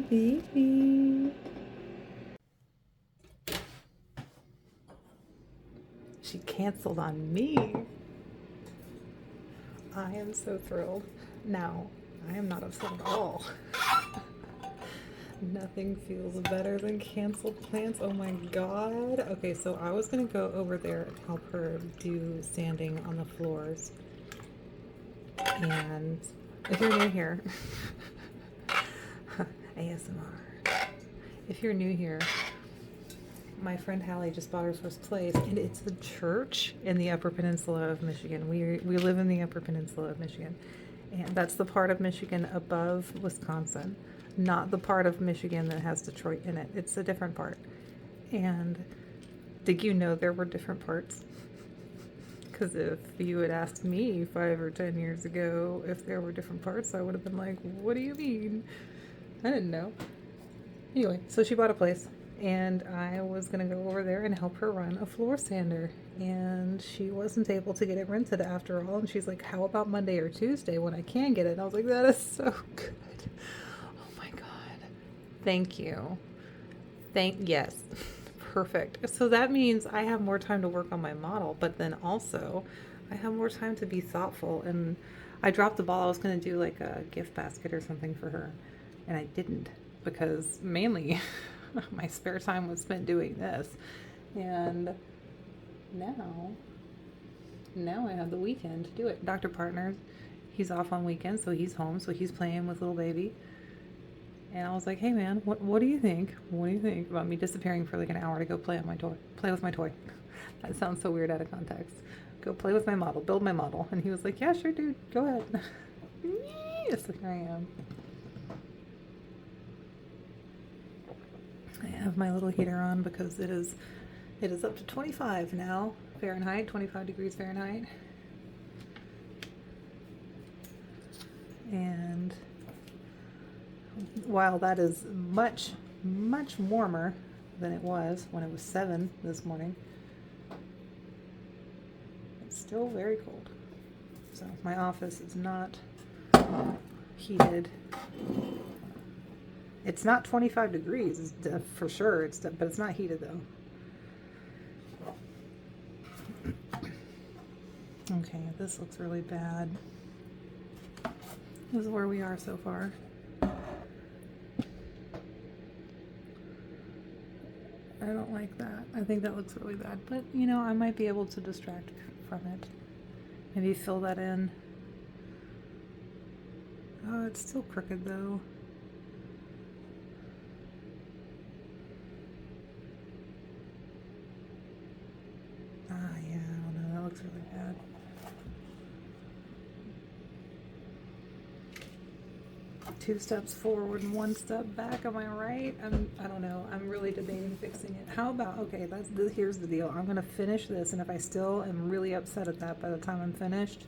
baby. She canceled on me. I am so thrilled. Now, I am not upset at all. Nothing feels better than canceled plans. Oh my god. Okay, so I was gonna go over there and help her do sanding on the floors. And if you're new here, ASMR. If you're new here, my friend Hallie just bought her first place, and it's a church in the Upper Peninsula of Michigan. We live in the Upper Peninsula of Michigan, and that's the part of Michigan above Wisconsin, not the part of Michigan that has Detroit in it. It's a different part. And did you know there were different parts? Because if you had asked me 5 or 10 years ago if there were different parts, I would have been like, what do you mean? I didn't know. Anyway, so she bought a place, and I was going to go over there and help her run a floor sander. And she wasn't able to get it rented after all. And she's like, how about Monday or Tuesday when I can get it? And I was like, that is so good. Oh my God. Thank you. Yes. Perfect. So that means I have more time to work on my model, but then also I have more time to be thoughtful. And I dropped the ball. I was going to do like a gift basket or something for her, and I didn't, because mainly my spare time was spent doing this. And now I have the weekend to do it. Dr. Partners, he's off on weekends, so he's home, so he's playing with little baby. And I was like, hey man, what do you think? What do you think about me disappearing for like an hour to go play with my toy? That sounds so weird out of context. Go play with my model, build my model. And he was like, yeah, sure, dude, go ahead. Yes, here I am. I have my little heater on because it is up to 25 now, Fahrenheit, 25 degrees Fahrenheit. And while that is much, much warmer than it was when it was 7 this morning, it's still very cold. So my office is not heated. It's not 25 degrees for sure, but it's not heated though. Okay, this looks really bad. This is where we are so far. I don't like that. I think that looks really bad, but you know, I might be able to distract from it. Maybe fill that in. Oh, it's still crooked though. Yeah, I don't know, that looks really bad. Two steps forward and one step back, am I right? I don't know, I'm really debating fixing it. How about, okay, here's the deal. I'm gonna finish this, and if I still am really upset at that by the time I'm finished,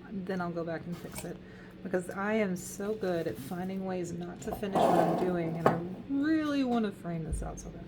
then I'll go back and fix it. Because I am so good at finding ways not to finish what I'm doing, and I really want to frame this out so bad.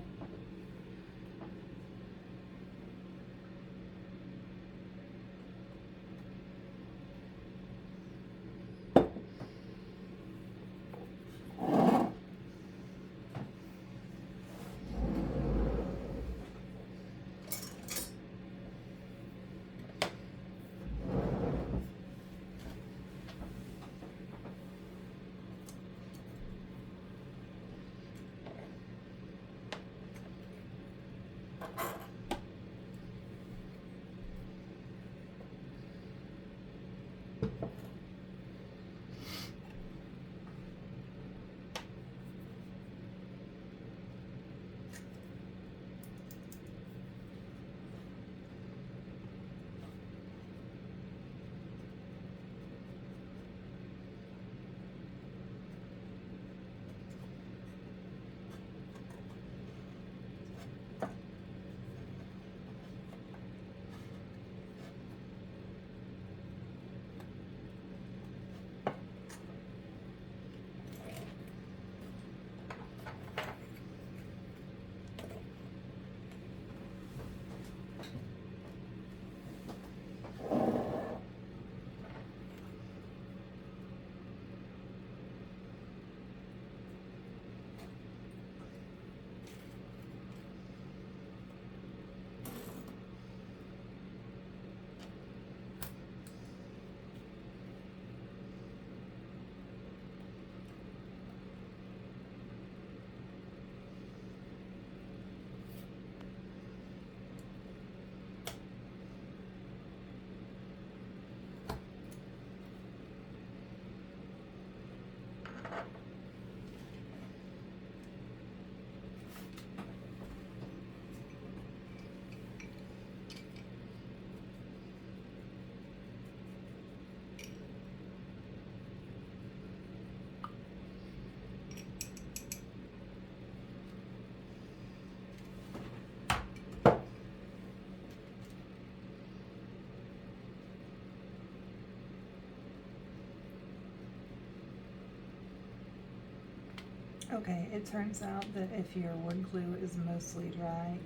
Okay, it turns out that if your wood glue is mostly dry,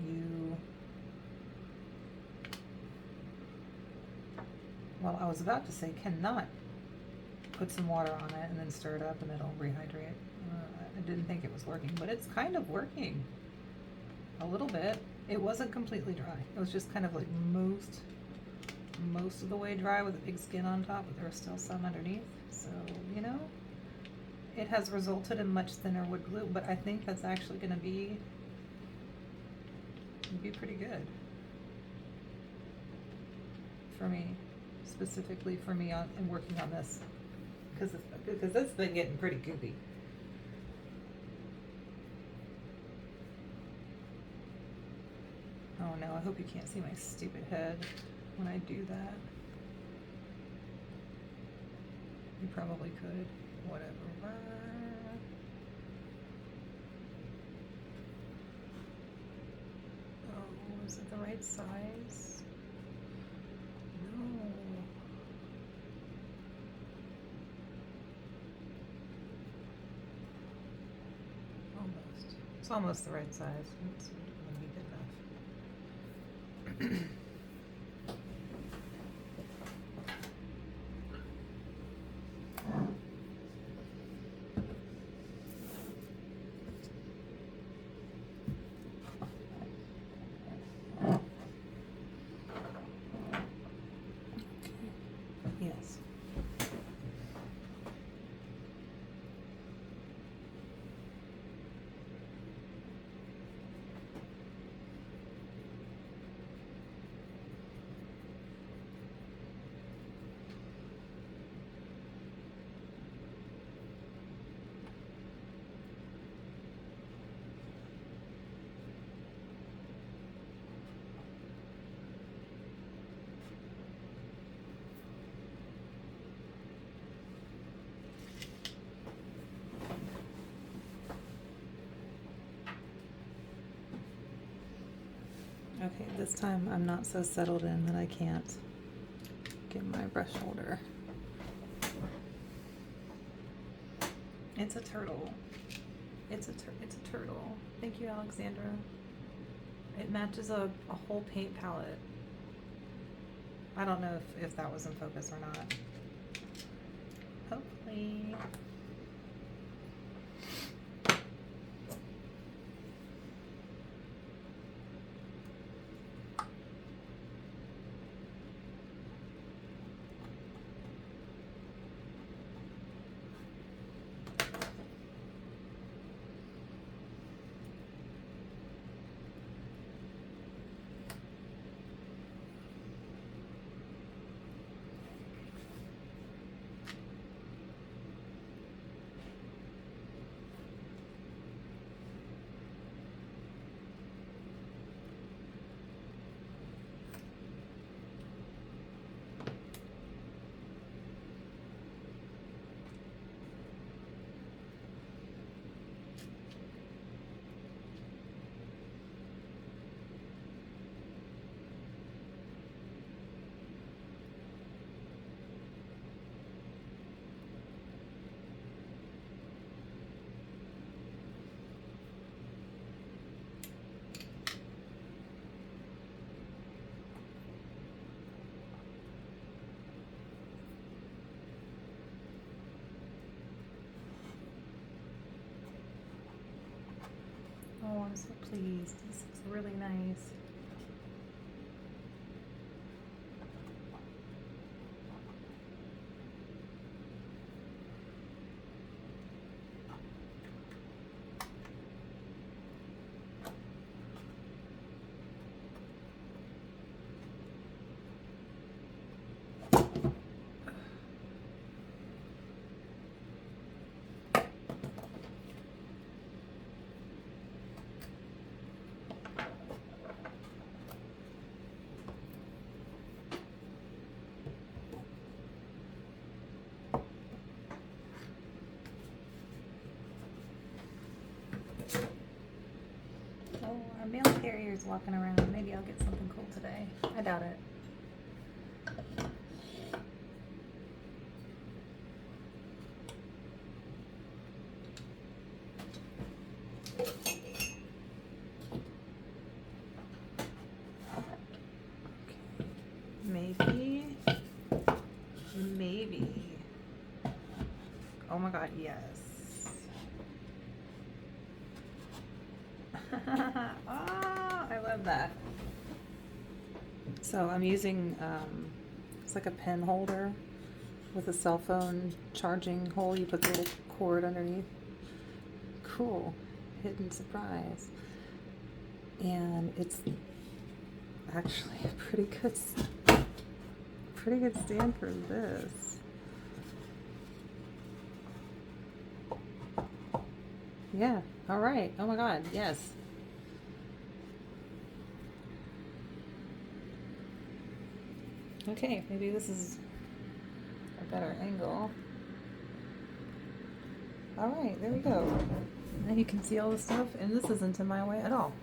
well, I was about to say cannot put some water on it and then stir it up and it'll rehydrate. I didn't think it was working, but it's kind of working a little bit. It wasn't completely dry. It was just kind of like most of the way dry with a big skin on top, but there was still some underneath. So, you know, it has resulted in much thinner wood glue, but I think that's actually going to be pretty good for me, specifically for me in working on this, because this has been getting pretty goopy. Oh no, I hope you can't see my stupid head when I do that. You probably could. Whatever. Oh, is it the right size? No. Almost. It's almost the right size. It's gonna be good enough. Yes. Okay, this time I'm not so settled in that I can't get my brush holder. It's a turtle. It's a turtle. Thank you, Alexandra. It matches a whole paint palette. I don't know if that was in focus or not. Hopefully. Oh, I'm so pleased. This is really nice. Oh, our mail carrier's walking around. Maybe I'll get something cool today. I doubt it. Yes. Oh, I love that. So I'm using, it's like a pen holder with a cell phone charging hole. You put the little cord underneath. Cool. Hidden surprise. And it's actually a pretty good stand for this. Yeah. All right. Oh my God. Yes. Okay. Maybe this is a better angle. All right. There we go. Now you can see all the stuff, and this isn't in my way at all.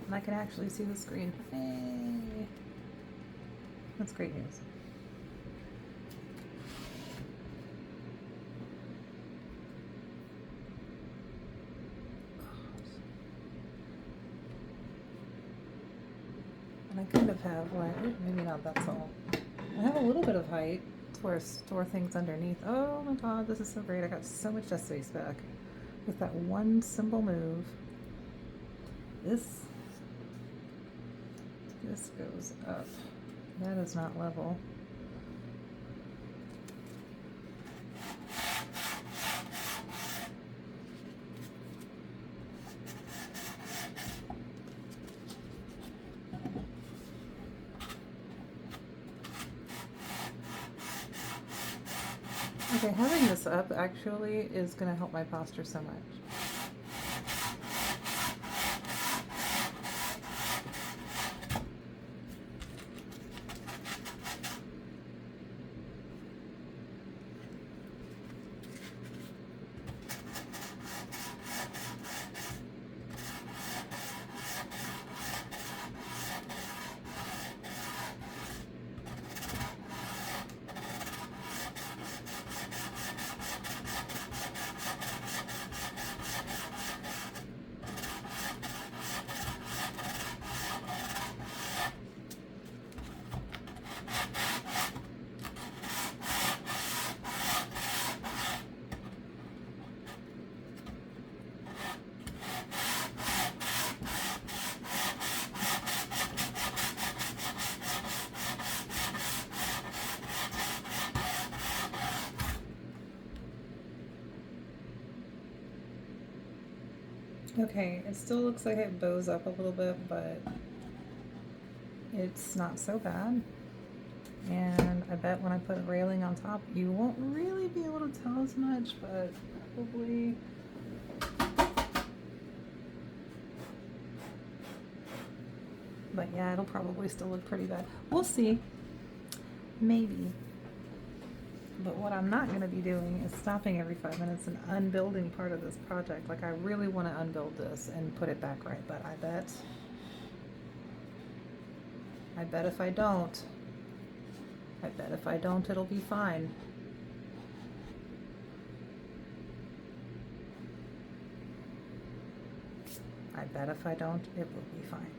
And I can actually see the screen. Hey. That's great news. And I kind of have like, maybe not that's all. I have a little bit of height to where I store things underneath. Oh my God, this is so great. I got so much desk space back with that one simple move. This goes up. That is not level. Okay, having this up actually is going to help my posture so much. Okay, it still looks like it bows up a little bit, but it's not so bad. And I bet when I put a railing on top, you won't really be able to tell as much, but probably. But yeah, it'll probably still look pretty bad. We'll see. Maybe. But what I'm not going to be doing is stopping every 5 minutes and unbuilding part of this project. Like, I really want to unbuild this and put it back right, but I bet if I don't, it'll be fine. I bet if I don't, it will be fine.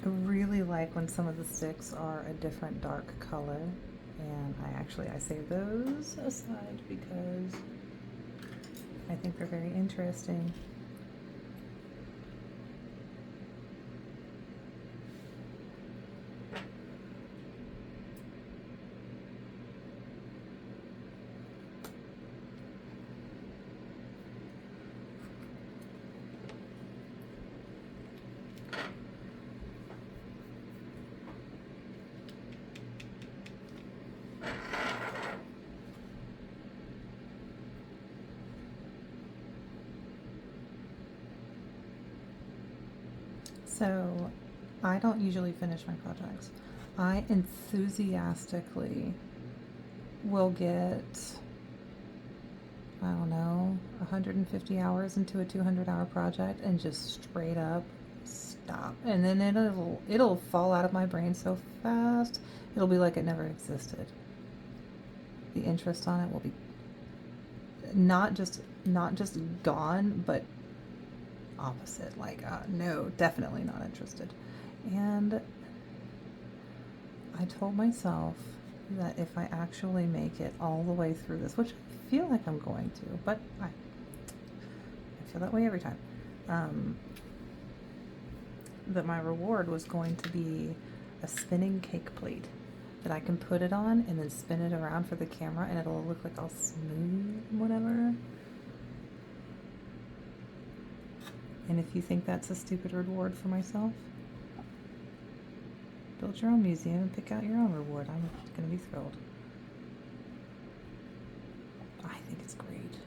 I really like when some of the sticks are a different dark color, and I save those aside because I think they're very interesting. So, I don't usually finish my projects. I enthusiastically will get, I don't know, 150 hours into a 200-hour project and just straight up stop. And then it'll fall out of my brain so fast, it'll be like it never existed. The interest on it will be not just gone, but opposite. Like, no, definitely not interested. And I told myself that if I actually make it all the way through this, which I feel like I'm going to, but I feel that way every time, that my reward was going to be a spinning cake plate that I can put it on and then spin it around for the camera and it'll look like all smooth, whatever. And if you think that's a stupid reward for myself, build your own museum and pick out your own reward. I'm going to be thrilled. I think it's great.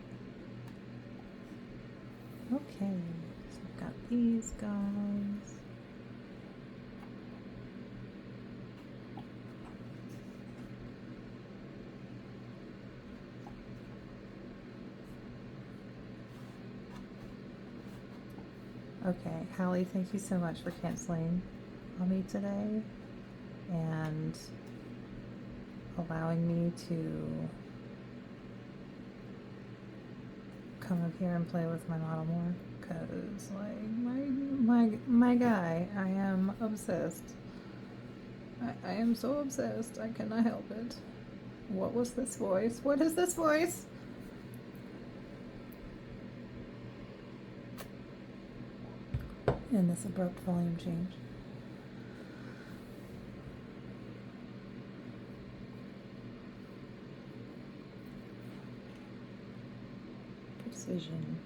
Okay, so I've got these guys. Okay, Hallie, thank you so much for canceling on me today and allowing me to come up here and play with my model more, because like my guy, I am obsessed. I am so obsessed, I cannot help it. What was this voice? What is this voice? And this abrupt volume change. Precision.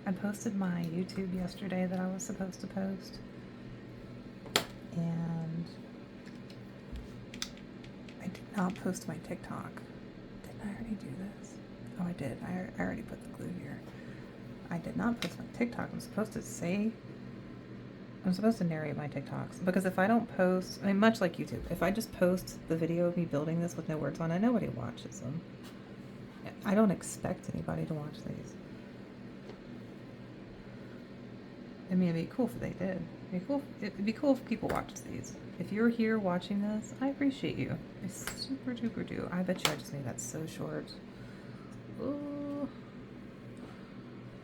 I posted my YouTube yesterday that I was supposed to post, and I did not post my TikTok. Didn't I already do this? Oh, I did. I already put the glue here. I did not post my TikTok. I'm supposed to narrate my TikToks, because if I don't post, I mean, much like YouTube, if I just post the video of me building this with no words on it, nobody watches them. I don't expect anybody to watch these. I mean, it'd be cool if they did. It'd be cool if people watched these. If you're here watching this, I appreciate you. I super duper do. I bet you I just made that so short. Ooh.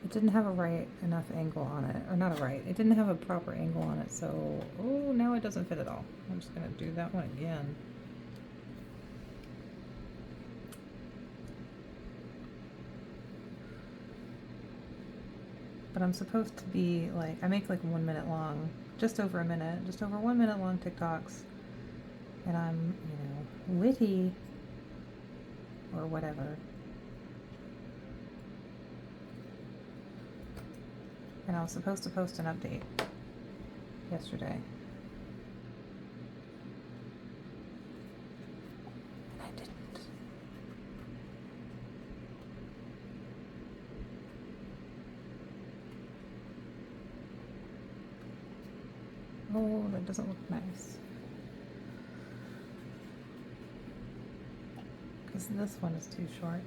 It didn't have a right enough angle on it. Or not a right. It didn't have a proper angle on it, so... Oh, now it doesn't fit at all. I'm just gonna do that one again. But I'm supposed to be like, I make like 1 minute long, just over a minute, just over 1 minute long TikToks. And I'm, you know, witty or whatever. And I was supposed to post an update yesterday. And I didn't. Oh, that doesn't look nice. Because this one is too short.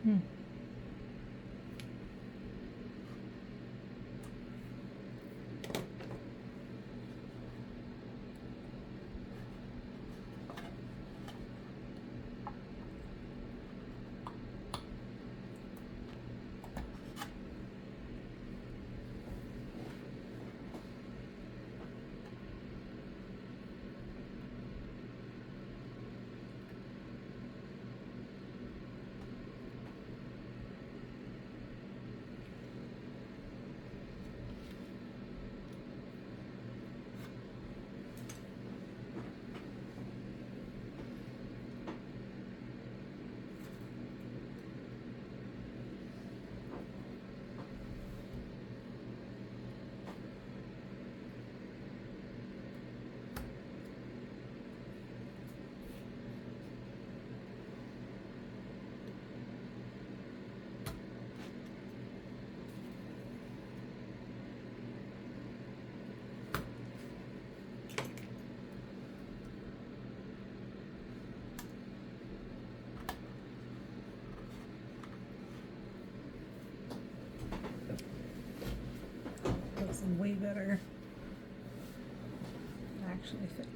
Hmm. Looks way better. Actually fit.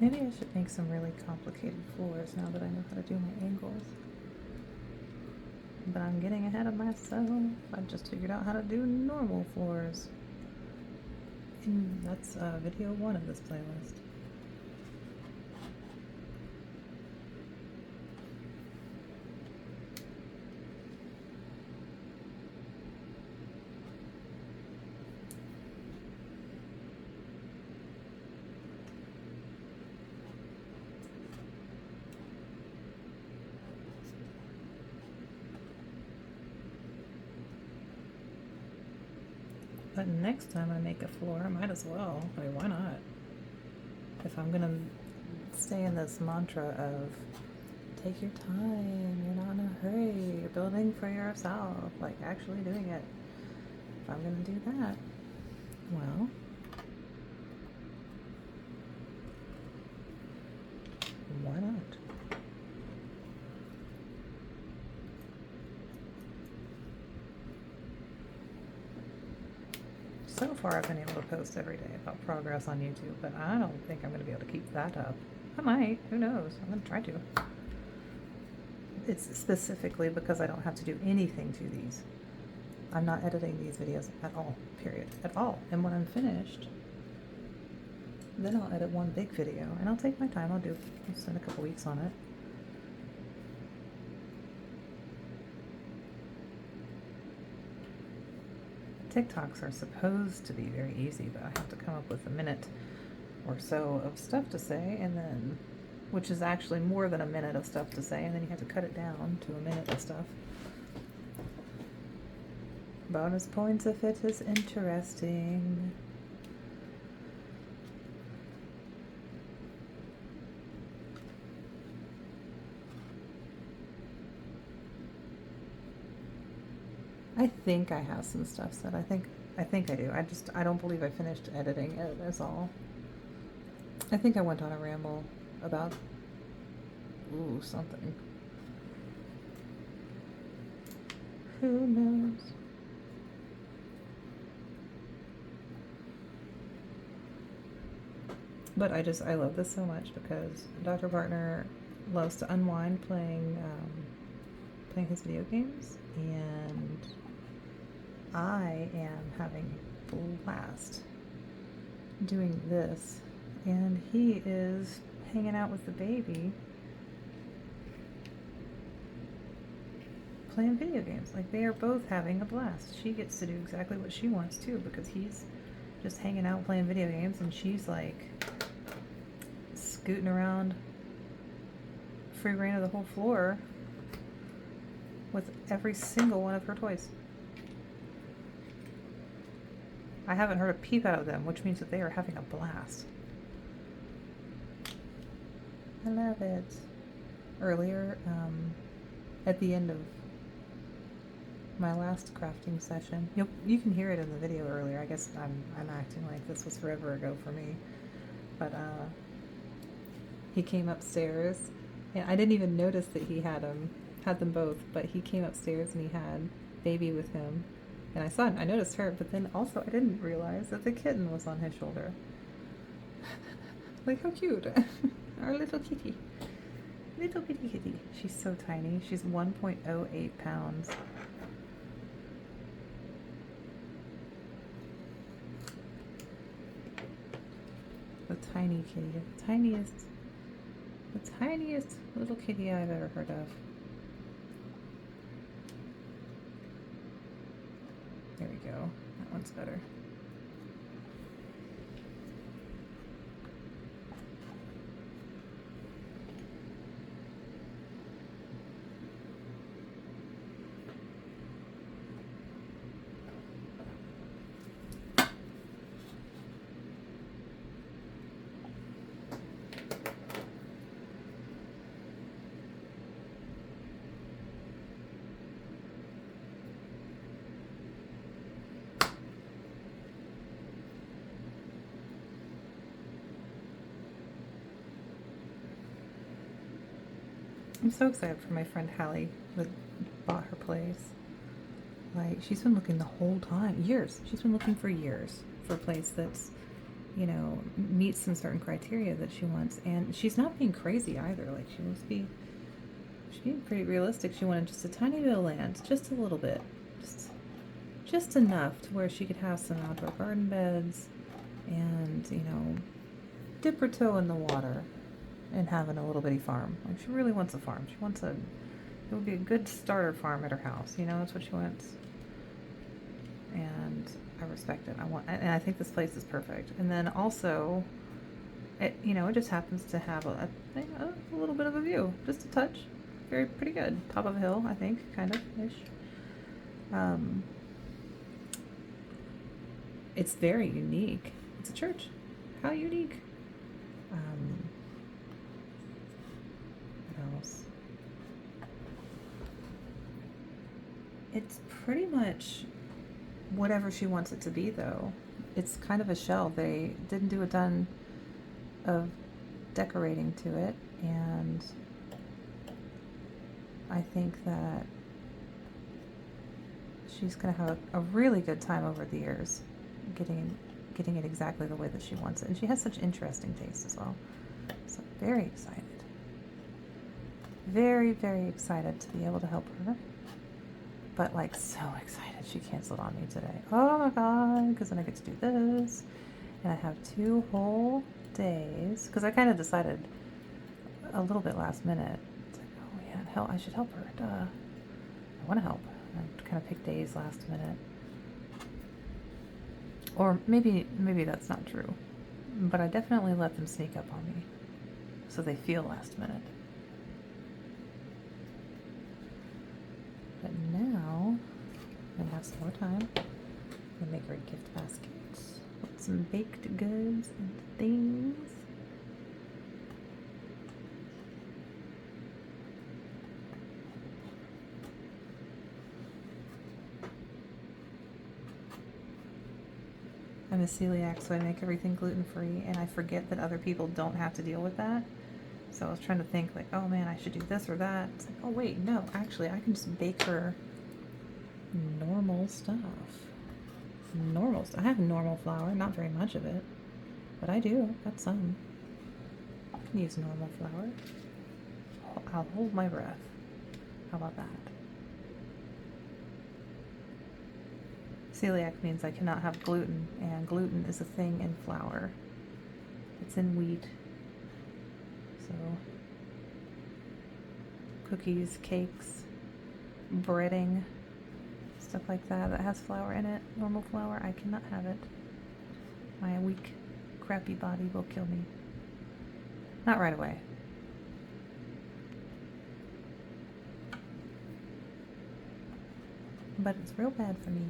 Maybe I should make some really complicated floors now that I know how to do my angles. But I'm getting ahead of myself. I just figured out how to do normal floors. And that's video 1 of this playlist. But next time I make a floor, I might as well. I mean, why not? If I'm gonna stay in this mantra of take your time, you're not in a hurry, you're building for yourself, like actually doing it. If I'm gonna do that, well, why not? So far, I've been able to post every day about progress on YouTube, but I don't think I'm going to be able to keep that up. I might. Who knows? I'm going to try to. it's specifically because I don't have to do anything to these. I'm not editing these videos at all, period, at all. And when I'm finished, then I'll edit one big video, and I'll take my time. I'll spend a couple weeks on it. TikToks are supposed to be very easy, but I have to come up with a minute or so of stuff to say, and then, which is actually more than a minute of stuff to say, and then you have to cut it down to a minute of stuff. Bonus points if it is interesting. I think I have some stuff said. I think I do. I don't believe I finished editing it, is all. I think I went on a ramble about something. Who knows? But I love this so much because Dr. Bartner loves to unwind playing his video games, and I am having a blast doing this, and he is hanging out with the baby playing video games. Like, they are both having a blast. She gets to do exactly what she wants too, because he's just hanging out playing video games, and she's like scooting around free reign of the whole floor with every single one of her toys. I haven't heard a peep out of them, which means that they are having a blast. I love it. Earlier, at the end of my last crafting session, you can hear it in the video earlier. I guess I'm acting like this was forever ago for me, but he came upstairs, and I didn't even notice that he had them both. But he came upstairs and he had baby with him, and I noticed her, but then also I didn't realize that the kitten was on his shoulder. Like, how cute. Our little kitty. Little bitty kitty. She's so tiny. She's 1.08 pounds. The tiny kitty. The tiniest little kitty I've ever heard of. There we go. That one's better. I'm so excited for my friend Hallie that bought her place. Like, she's been looking the whole time, years. She's been looking for years for a place that's, meets some certain criteria that she wants. And she's not being crazy either. Like, she's being pretty realistic. She wanted just a tiny bit of land, just a little bit, just enough to where she could have some outdoor garden beds and, dip her toe in the water and having a little bitty farm. Like, she really wants a farm. She wants it would be a good starter farm at her house. That's what she wants. And I respect it. And I think this place is perfect. And then also, it just happens to have a little bit of a view, just a touch. Very pretty good. Top of a hill, I think, kind of ish. It's very unique. It's a church. How unique. What else? It's pretty much whatever she wants it to be, though. It's kind of a shell. They didn't do a ton of decorating to it, and I think that she's going to have a really good time over the years getting it exactly the way that she wants it. And she has such interesting taste as well. So very excited. very, very excited to be able to help her. But like so excited she canceled on me today. Oh my god, because then I get to do this. And I have 2 whole days. Because I kind of decided a little bit last minute. It's like, oh yeah, hell, I should help her. Duh. I want to help. I kind of picked days last minute. Or maybe that's not true. But I definitely let them sneak up on me. So they feel last minute. But now, I'm going to have some more time. I'm going to make her a gift basket with some baked goods and things. I'm a celiac, so I make everything gluten-free, and I forget that other people don't have to deal with that. So I was trying to think like, oh man, I should do this or that. It's like, oh wait, no, actually I can just bake her normal stuff. Normal stuff. I have normal flour, not very much of it, but I do. I've got some. I can use normal flour. I'll hold my breath. How about that? Celiac means I cannot have gluten, and gluten is a thing in flour. It's in wheat. So, cookies, cakes, breading, stuff like that has flour in it, normal flour, I cannot have it. My weak, crappy body will kill me. Not right away. But it's real bad for me.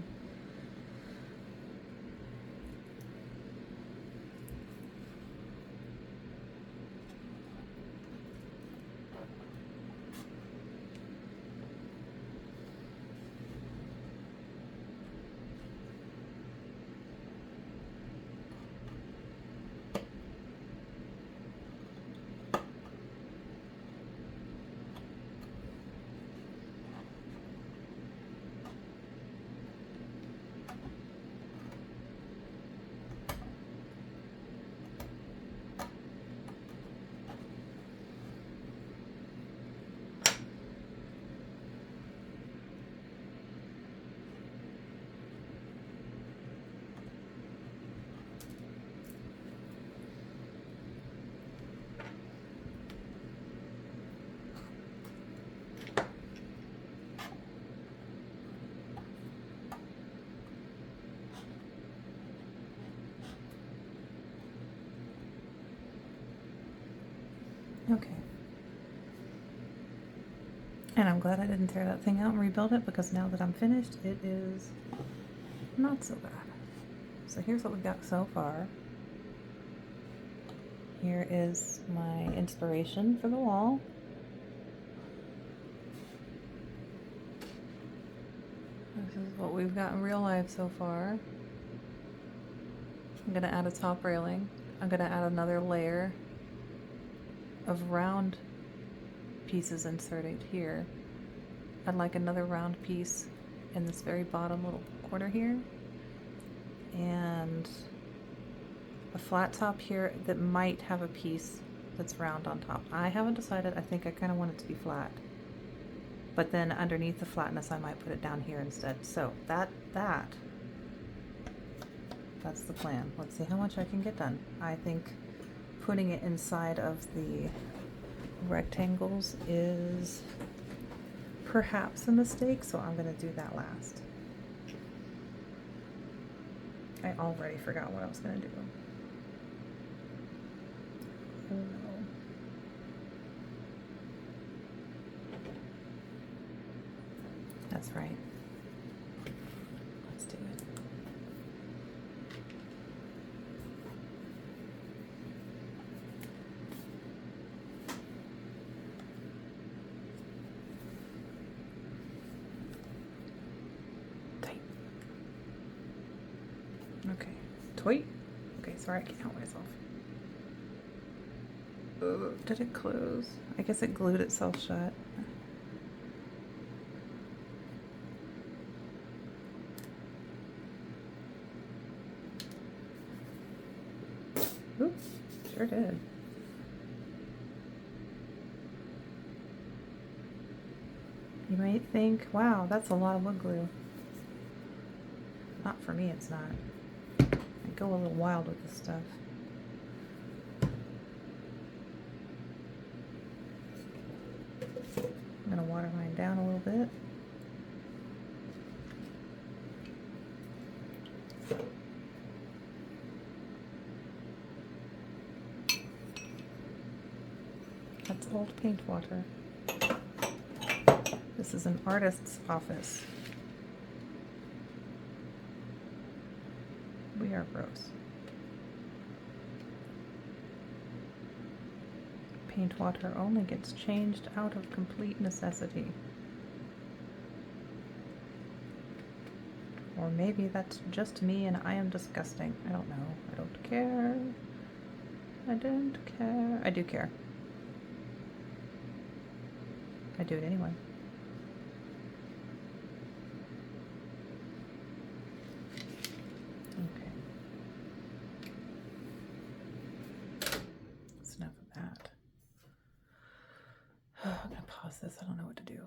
Okay. And I'm glad I didn't tear that thing out and rebuild it, because now that I'm finished, it is not so bad. So here's what we got so far. Here is my inspiration for the wall. This is what we've got in real life so far. I'm gonna add a top railing. I'm gonna add another layer of round pieces inserted here. I'd like another round piece in this very bottom little corner here, and a flat top here that might have a piece that's round on top. I haven't decided. I think I kind of want it to be flat, but then underneath the flatness I might put it down here instead. So that's the plan. Let's see how much I can get done. I think putting it inside of the rectangles is perhaps a mistake, so I'm going to do that last. I already forgot what I was going to do. Oh no. That's right. Let's do it. Okay, toy. Okay, sorry, I can't help myself. Did it close? I guess it glued itself shut. Oops, sure did. You might think, wow, that's a lot of wood glue. Not for me, it's not. I go a little wild with this stuff. I'm going to water mine down a little bit. That's old paint water. This is an artist's office. We are gross. Paint water only gets changed out of complete necessity. Or maybe that's just me and I am disgusting. I don't know. I don't care. I don't care. I do care. I do it anyway. Okay. That's enough of that. Oh, I'm gonna pause this. I don't know what to do.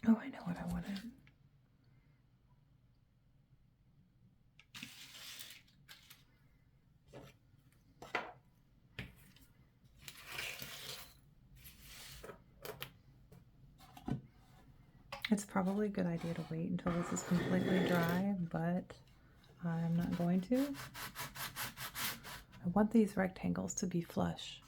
Oh, I know what I wanted. It's probably a good idea to wait until this is completely dry, but I'm not going to. I want these rectangles to be flush.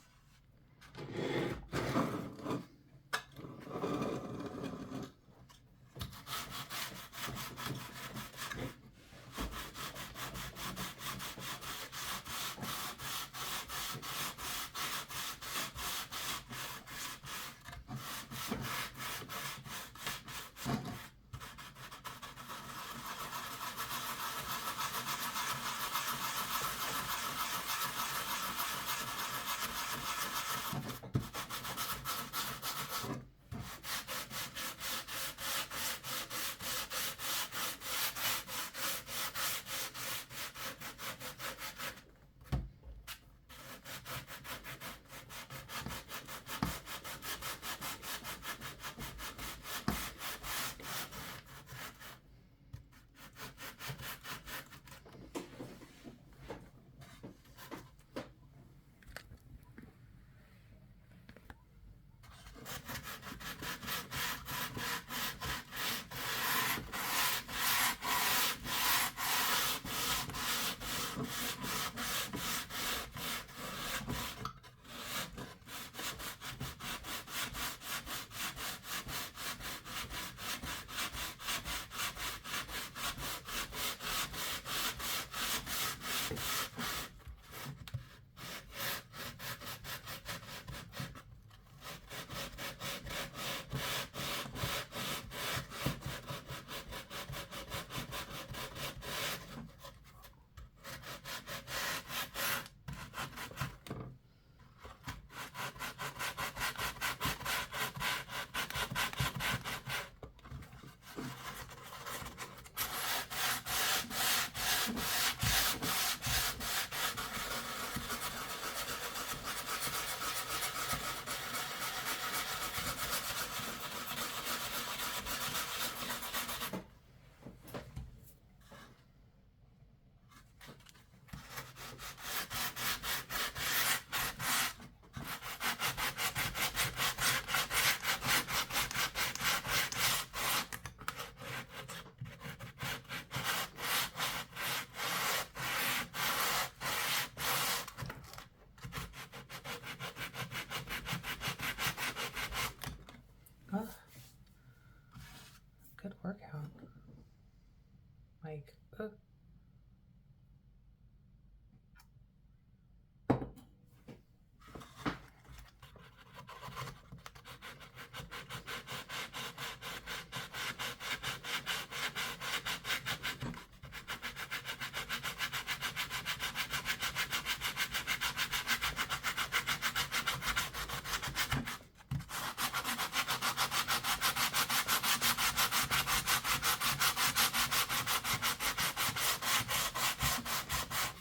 Like,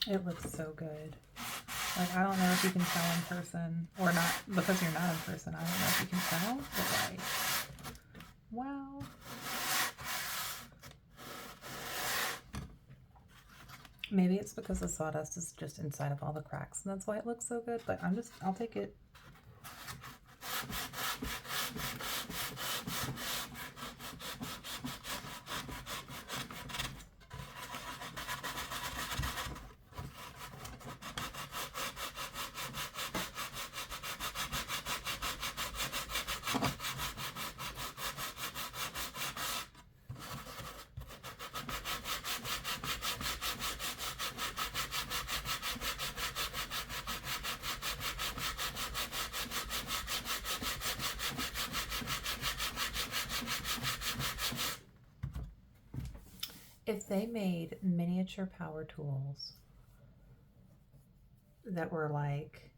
it looks so good. Like, I don't know if you can tell in person or not, because you're not in person. I don't know if you can tell, but like, wow. Maybe it's because the sawdust is just inside of all the cracks and that's why it looks so good, but I'll take it. If they made miniature power tools that were like,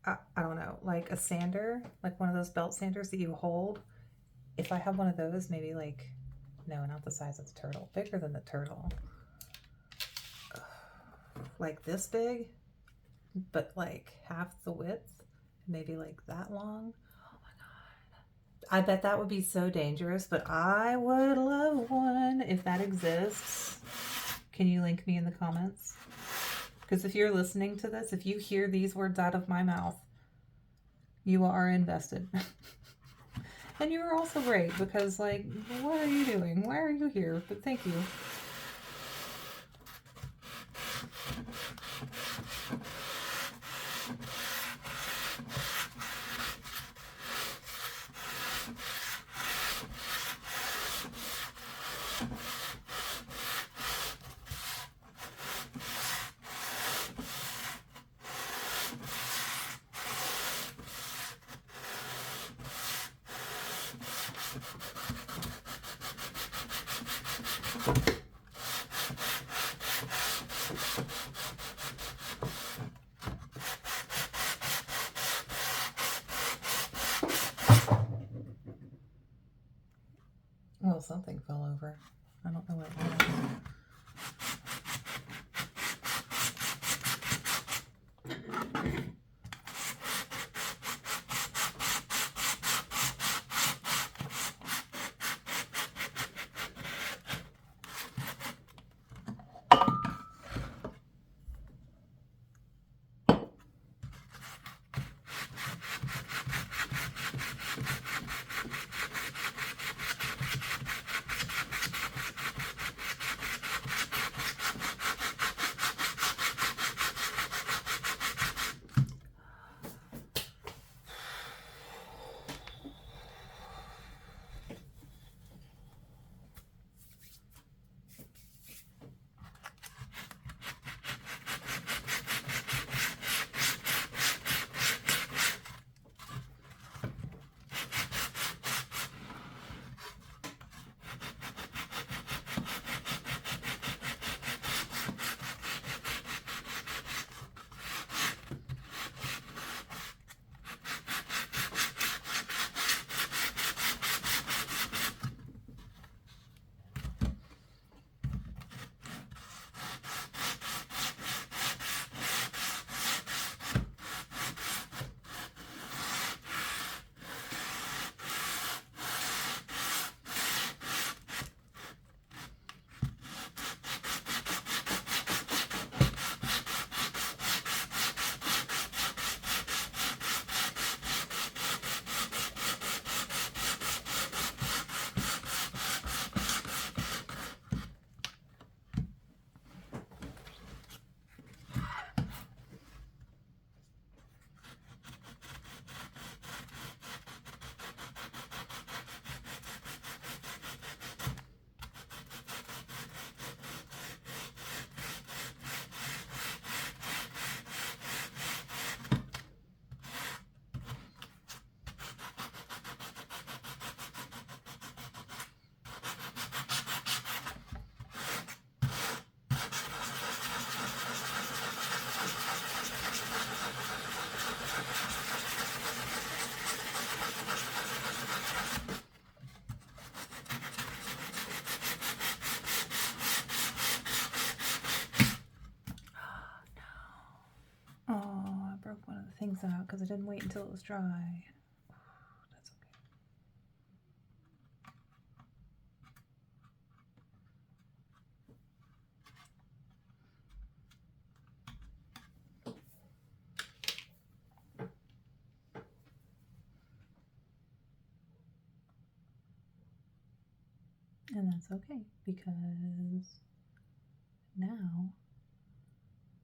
I don't know, like a sander, like one of those belt sanders that you hold. If I have one of those, maybe like, no, not the size of the turtle, bigger than the turtle. Like this big, but like half the width, maybe like that long. I bet that would be so dangerous, but I would love one if that exists. Can you link me in the comments? Because if you're listening to this, if you hear these words out of my mouth, you are invested. And you are also great because, like, what are you doing? Why are you here? But thank you. Well, something fell over. I don't know what it was. didn't wait until it was dry. That's okay. And that's okay, because now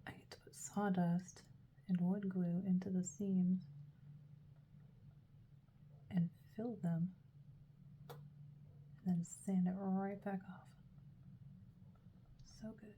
I get to put sawdust and wood glue into the seams and fill them, and then sand it right back off. So good.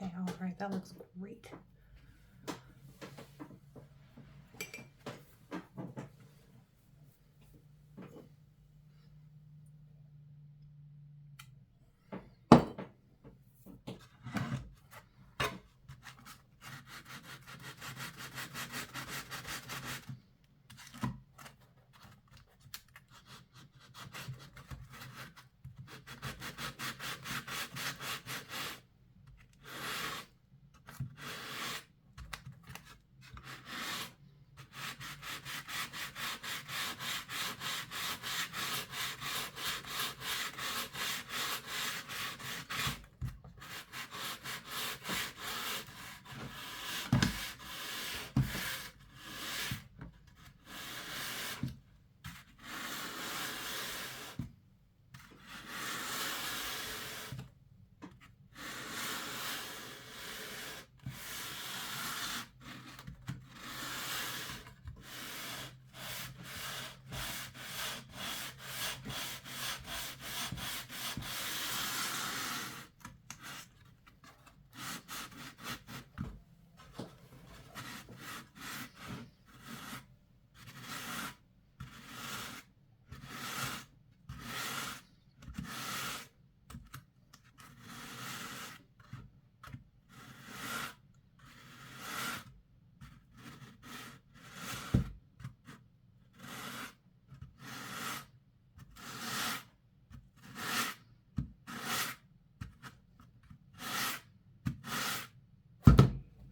Okay, all right, that looks great.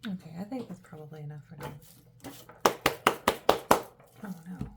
Okay, I think that's probably enough for now. Oh no.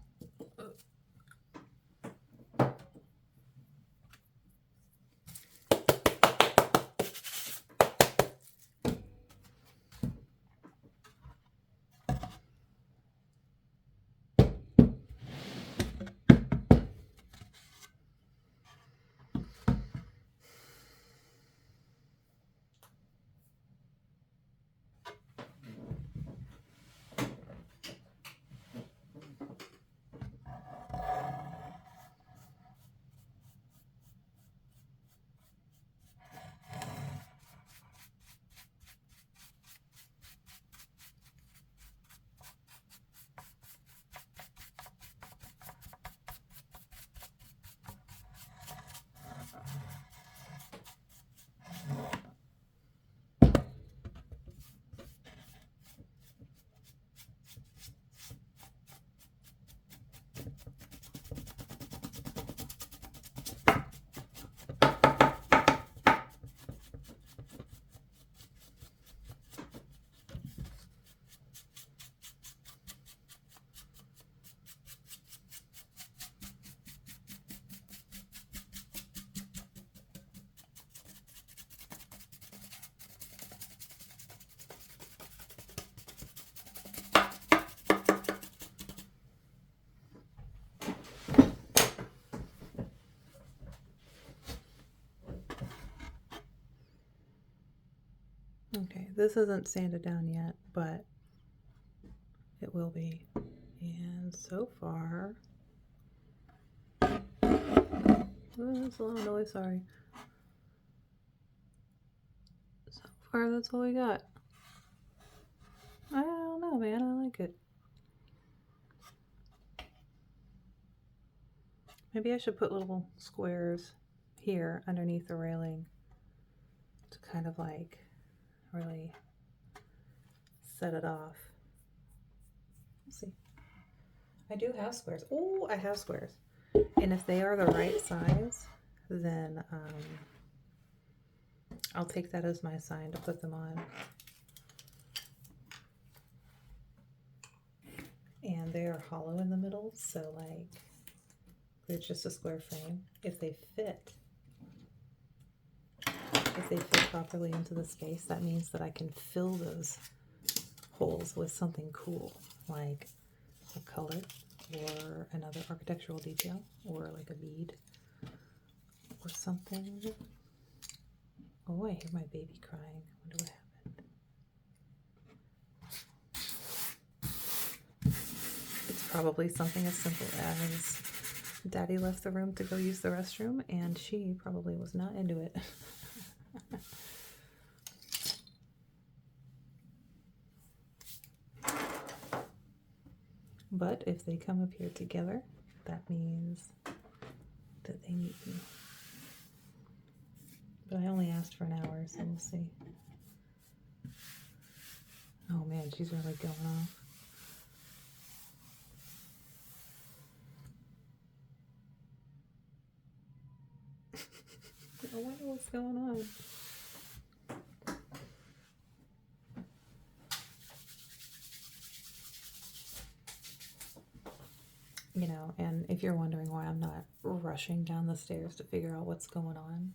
Okay, this isn't sanded down yet, but it will be. And so far, oh, that's a lot of noise, sorry. So far, that's all we got. I don't know, man, I like it. Maybe I should put little squares here underneath the railing to kind of like really set it off. We'll see. I do have squares. Oh, I have squares. And if they are the right size, then I'll take that as my sign to put them on. And they are hollow in the middle, so like it's just a square frame. If they fit properly into the space, that means that I can fill those holes with something cool, like a color or another architectural detail or like a bead or something. Oh, I hear my baby crying. I wonder what happened. It's probably something as simple as Daddy left the room to go use the restroom and she probably was not into it. But if they come up here together, that means that they need me. But I only asked for an hour, so we'll see. Oh man, she's really going off. I wonder what's going on. You know, and if you're wondering why I'm not rushing down the stairs to figure out what's going on,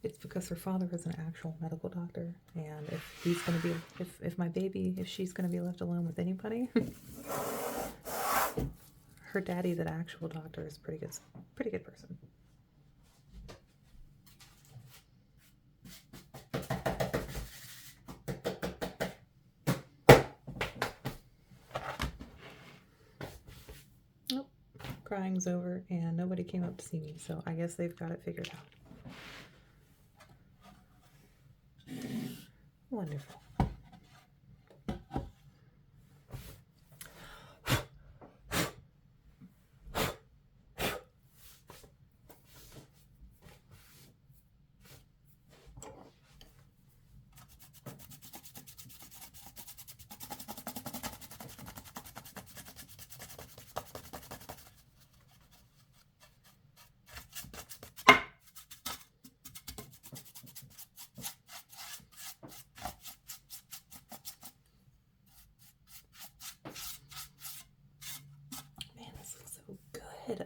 it's because her father is an actual medical doctor, and if he's going to be, if my baby, if she's going to be left alone with anybody, her daddy, that actual doctor, is pretty good person. Nope, crying's over, and nobody came up to see me, so I guess they've got it figured out. Wonderful.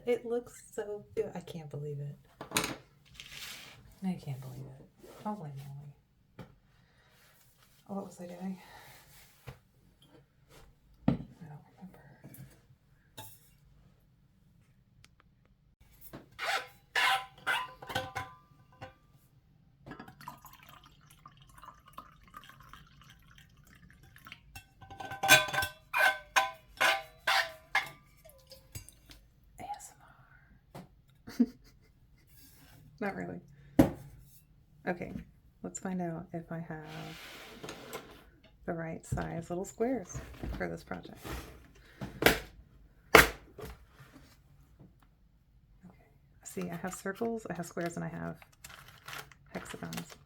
It looks so good. I can't believe it. I can't believe it. Holy moly. Oh, what was I doing? I don't remember. ASMR. Not really. Okay, let's find out if I have the right size little squares for this project. Okay, see, I have circles, I have squares, and I have hexagons.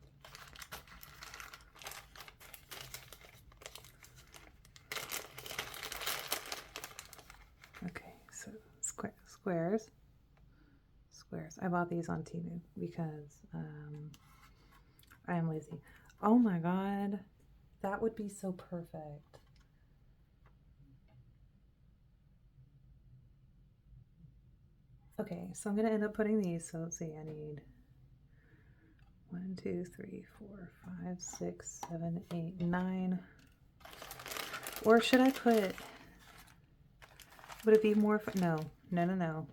Okay, so squares. I bought these on Temu because I am lazy. Oh my god, that would be so perfect. Okay, so I'm gonna end up putting these. So let's see, I need 1, 2, 3, 4, 5, 6, 7, 8, 9. Or should I put? Would it be more? No.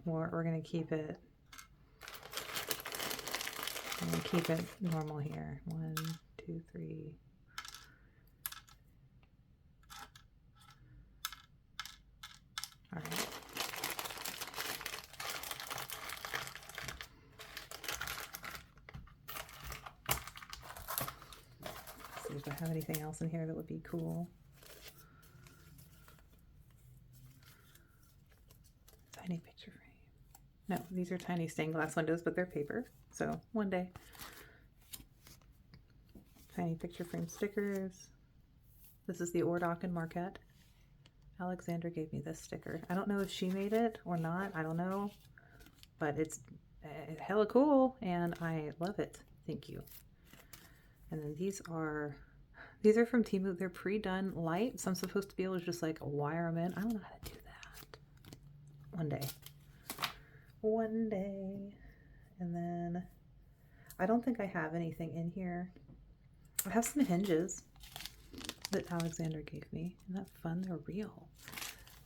We're gonna keep it. I'm gonna keep it normal here. 1, 2, 3. All right. See if I have anything else in here that would be cool. Tiny picture frame. No, these are tiny stained glass windows, but they're paper. So one day. Tiny picture frame stickers. This is the Ordok and Marquette. Alexandra gave me this sticker. I don't know if she made it or not. I don't know. But it's hella cool and I love it. Thank you. And then these are from Temu. They're pre-done light, so I'm supposed to be able to just like wire them in. I don't know how to do that. One day. One day. And then I don't think I have anything in here. I have some hinges that Alexandra gave me. Isn't that fun? They're real.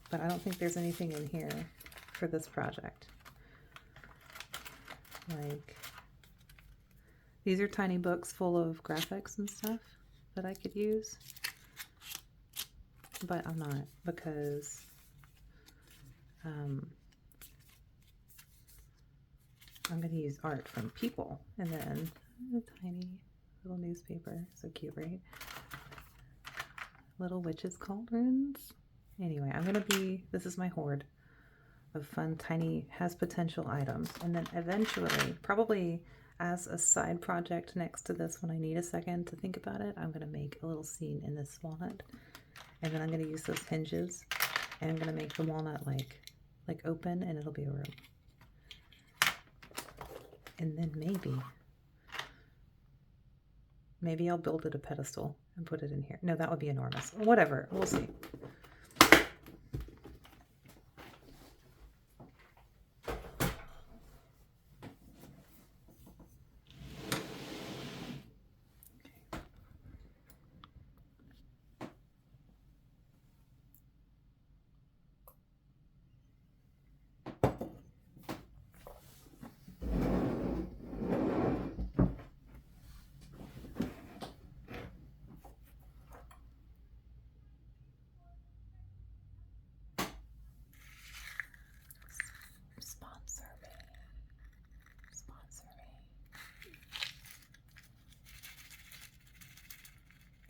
But I don't think there's anything in here for this project. Like, these are tiny books full of graphics and stuff that I could use. But I'm not, because I'm going to use art from people. And then a tiny little newspaper. So cute, right? Little witches' cauldrons. Anyway, this is my hoard of fun, tiny, has potential items. And then eventually, probably as a side project next to this, when I need a second to think about it, I'm going to make a little scene in this walnut. And then I'm going to use those hinges. And I'm going to make the walnut like open, and it'll be a room. And then maybe I'll build it a pedestal and put it in here. No, that would be enormous. Whatever, we'll see. Sponsor me.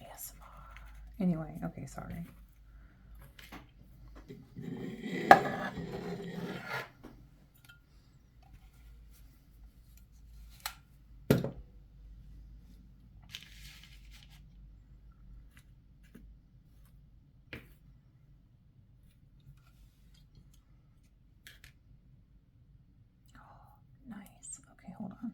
ASMR. Anyway, okay, sorry. Nice. Okay, hold on.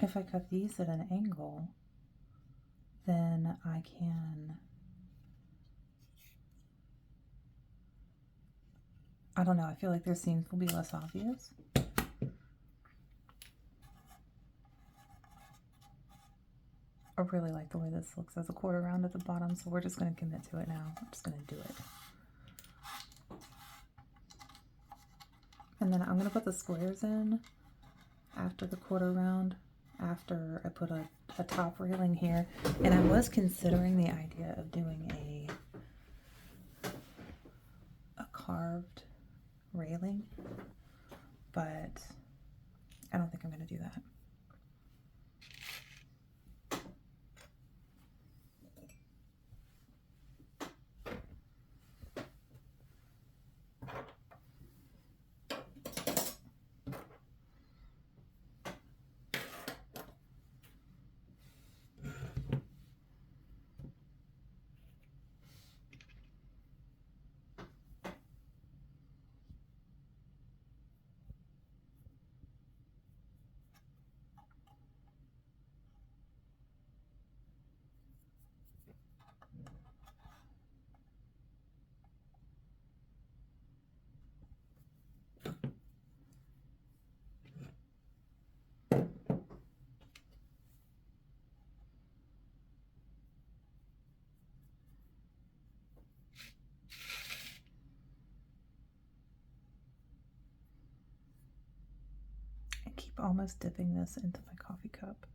If I cut these at an angle, then I can, I don't know, I feel like their seams will be less obvious. I really like the way this looks as a quarter round at the bottom, so we're just going to commit to it now. I'm just going to do it. And then I'm going to put the squares in after the quarter round, after I put a top railing here. And I was considering the idea of doing a carved railing, but I don't think I'm going to do that. almost dipping this into my coffee cup.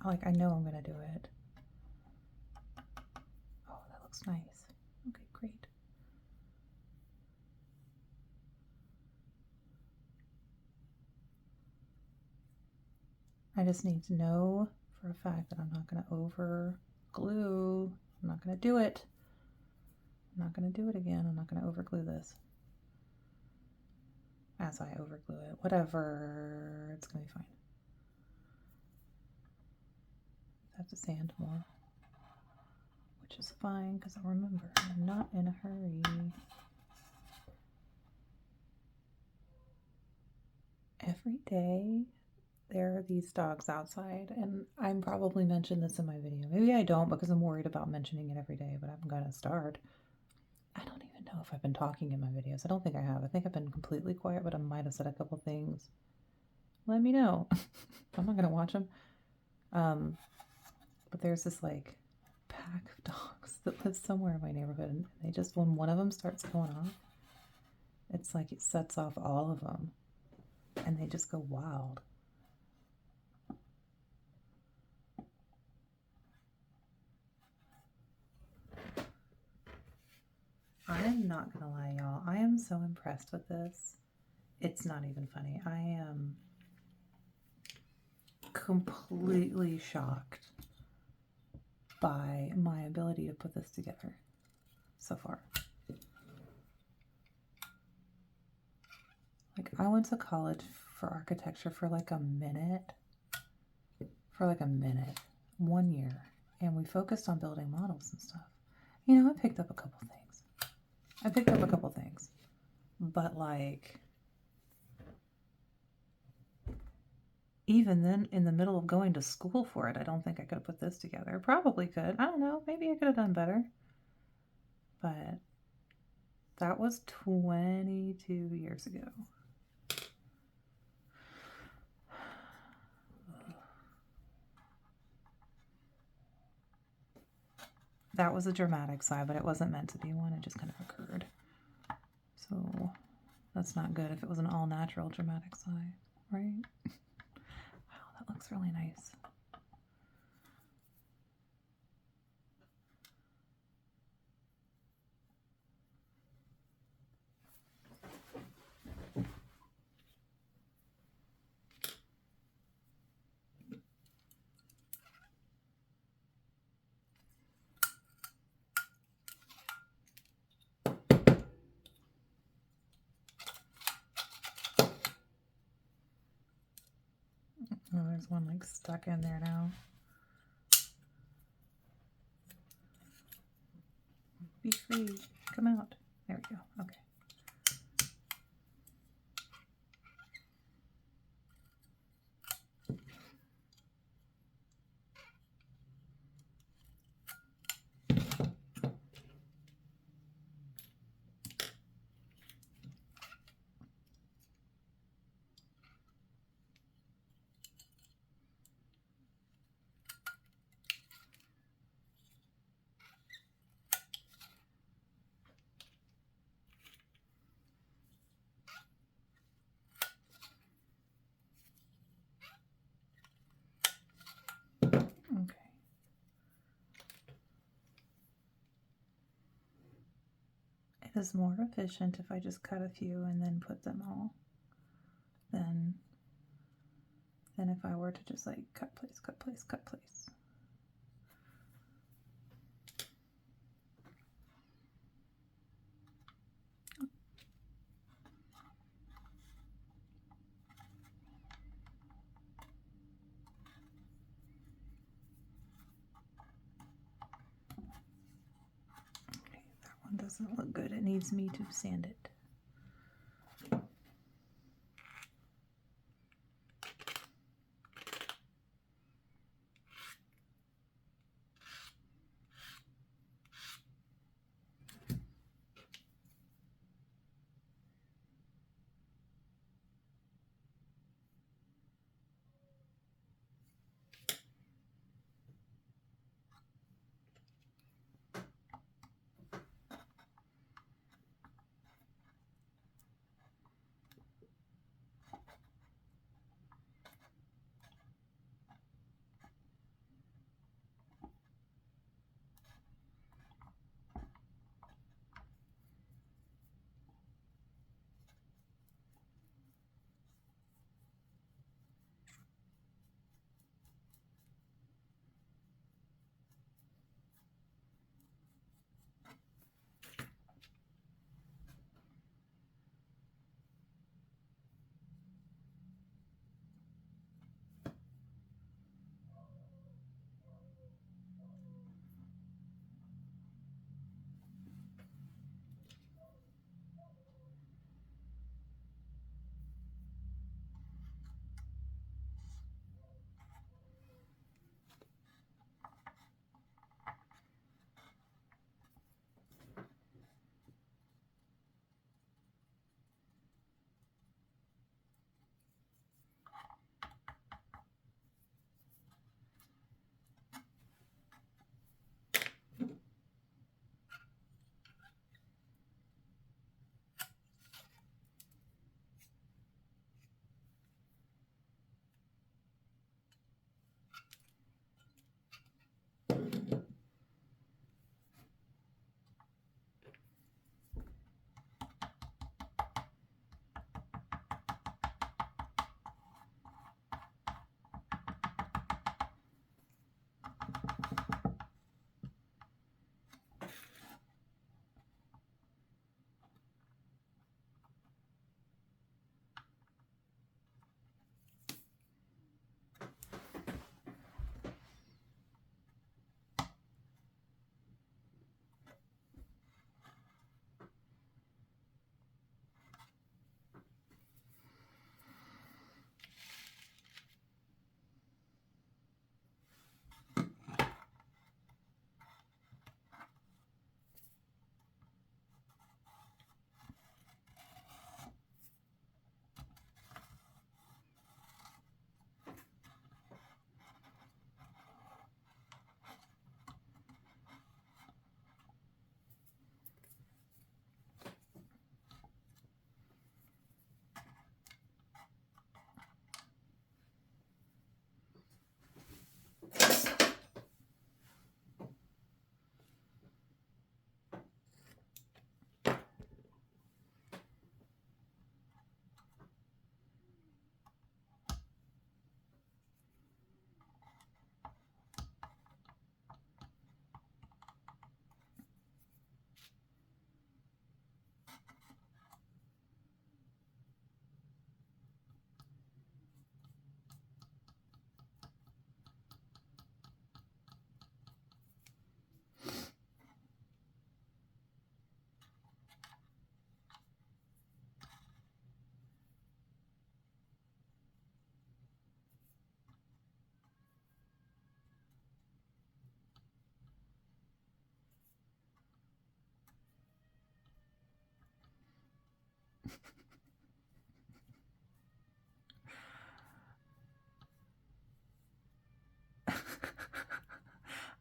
Like, I know I'm gonna do it. Oh, that looks nice. Okay, great. I just need to know for a fact that I'm not gonna over glue. I'm not gonna do it. I'm not gonna do it again. I'm not gonna over glue this. As I over glue it. Whatever. It's gonna be fine. I have to sand more. Which is fine, because I remember I'm not in a hurry. Every day there are these dogs outside, and I'm probably mentioned this in my video. Maybe I don't because I'm worried about mentioning it every day, but I'm gonna start. I don't even know if I've been talking in my videos. I don't think I have. I think I've been completely quiet, but I might have said a couple things. Let me know. I'm not gonna watch them. But there's this like pack of dogs that lives somewhere in my neighborhood, and they just, when one of them starts going off, it's like it sets off all of them, and they just go wild. I am not gonna lie, y'all. I am so impressed with this. It's not even funny. I am completely shocked by my ability to put this together so far. Like, I went to college for architecture for like a minute. 1 year. And we focused on building models and stuff. You know, I picked up a couple things. But like, even then, in the middle of going to school for it, I don't think I could have put this together. Probably could. I don't know. Maybe I could have done better. But that was 22 years ago. That was a dramatic sigh, but it wasn't meant to be one. It just kind of occurred. So that's not good if it was an all-natural dramatic sigh, right? Wow, that looks really nice. Oh, there's one like stuck in there now. Be free. Come out. There we go. Okay. It is more efficient if I just cut a few and then put them all than if I were to just like cut, place, cut, place, cut, place. Okay, that one doesn't look good. It needs me to sand it.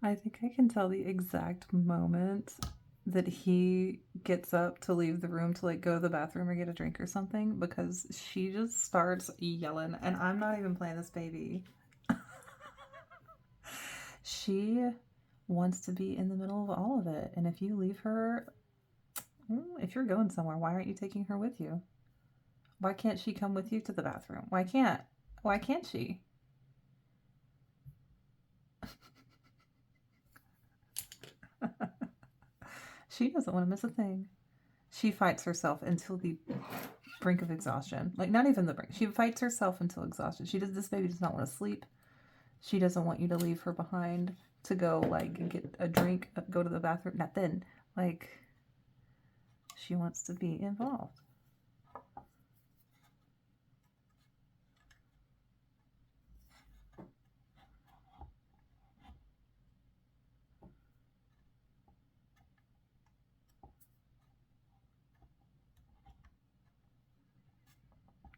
I think I can tell the exact moment that he gets up to leave the room to like go to the bathroom or get a drink or something, because she just starts yelling, and I'm not even playing this baby. She wants to be in the middle of all of it, and if you leave her, if you're going somewhere, why aren't you taking her with you? Why can't she come with you to the bathroom? Why can't she? She doesn't want to miss a thing. She fights herself until the brink of exhaustion. Like, not even the brink. She fights herself until exhaustion. This baby does not want to sleep. She doesn't want you to leave her behind to go, like, get a drink, go to the bathroom. Nothing. Like, she wants to be involved.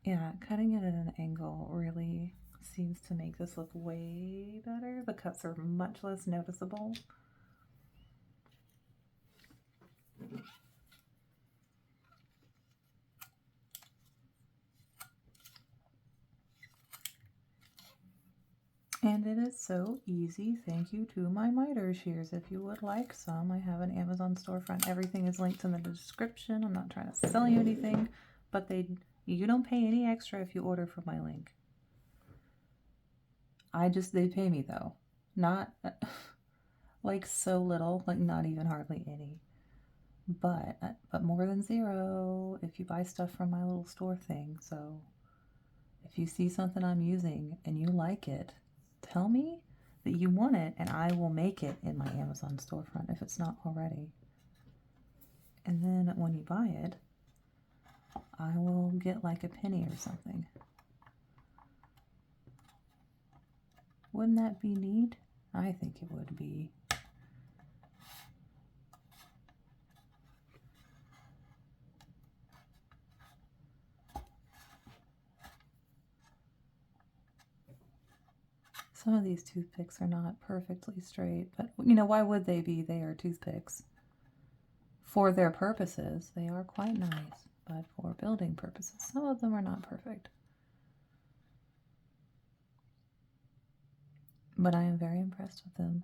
Yeah, cutting it at an angle really seems to make this look way better. The cuts are much less noticeable. And it is so easy. Thank you to my miter shears. If you would like some, I have an Amazon storefront. Everything is linked in the description. I'm not trying to sell you anything, but you don't pay any extra if you order from my link. They pay me though. Not like so little, like not even hardly any. But more than zero if you buy stuff from my little store thing. So if you see something I'm using and you like it, tell me that you want it, and I will make it in my Amazon storefront if it's not already. And then when you buy it, I will get like a penny or something. Wouldn't that be neat? I think it would be. Some of these toothpicks are not perfectly straight, but you know, why would they be? They are toothpicks. For their purposes, they are quite nice, but for building purposes, some of them are not perfect. But I am very impressed with them.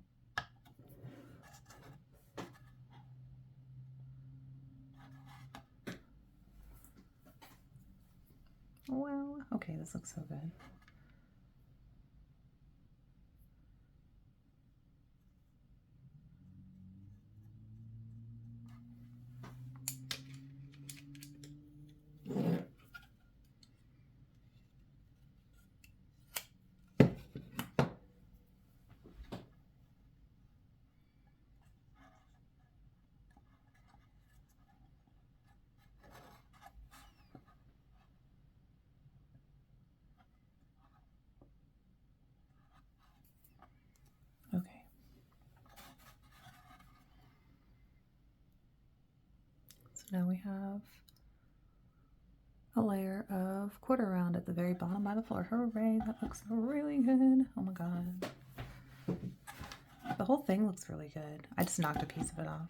Well, okay, this looks so good. Okay. So now we have a layer of quarter round at the very bottom by the floor. Hooray, that looks really good. Oh my god. The whole thing looks really good. I just knocked a piece of it off.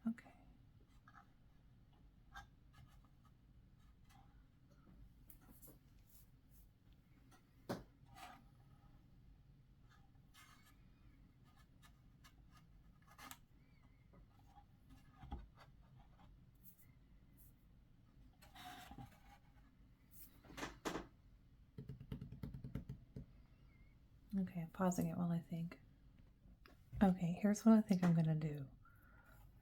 Okay. Okay, I'm pausing it while I think. Okay, here's what I think I'm gonna do.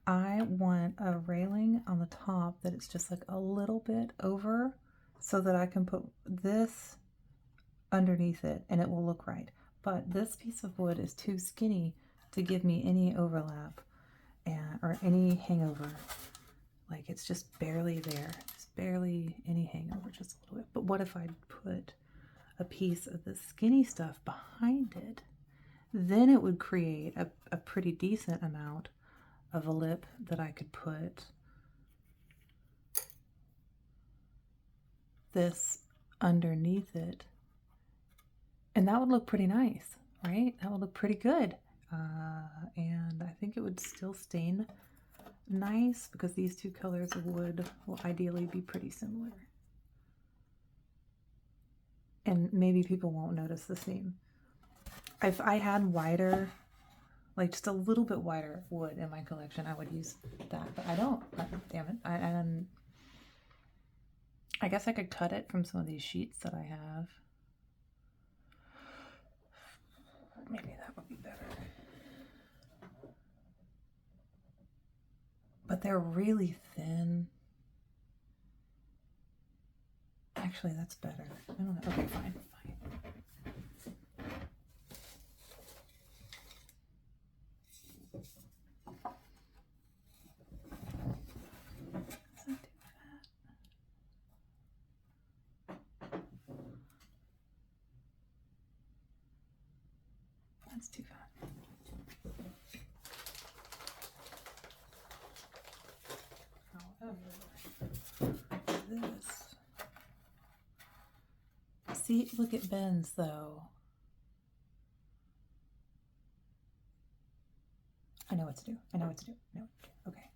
I want a railing on the top that it's just like a little bit over so that I can put this underneath it and it will look right. But this piece of wood is too skinny to give me any overlap. or any hangover. Like it's just barely there. There's barely any hangover, just a little bit. But what if I'd put a piece of the skinny stuff behind it? Then it would create a pretty decent amount of a lip that I could put this underneath it. And that would look pretty nice, right? That would look pretty good. And I think it would still stain nice because these two colors of wood will ideally be pretty similar. And maybe people won't notice the seam. If I had whiter, like just a little bit whiter wood in my collection, I would use that, but I don't. Damn it. I guess I could cut it from some of these sheets that I have. Maybe that would be better. But they're really thin. Actually, that's better. I don't know. Okay, fine. That's too fat. However, this. See, look at Ben's though. I know what to do. I know what to do. I know what to do. Okay.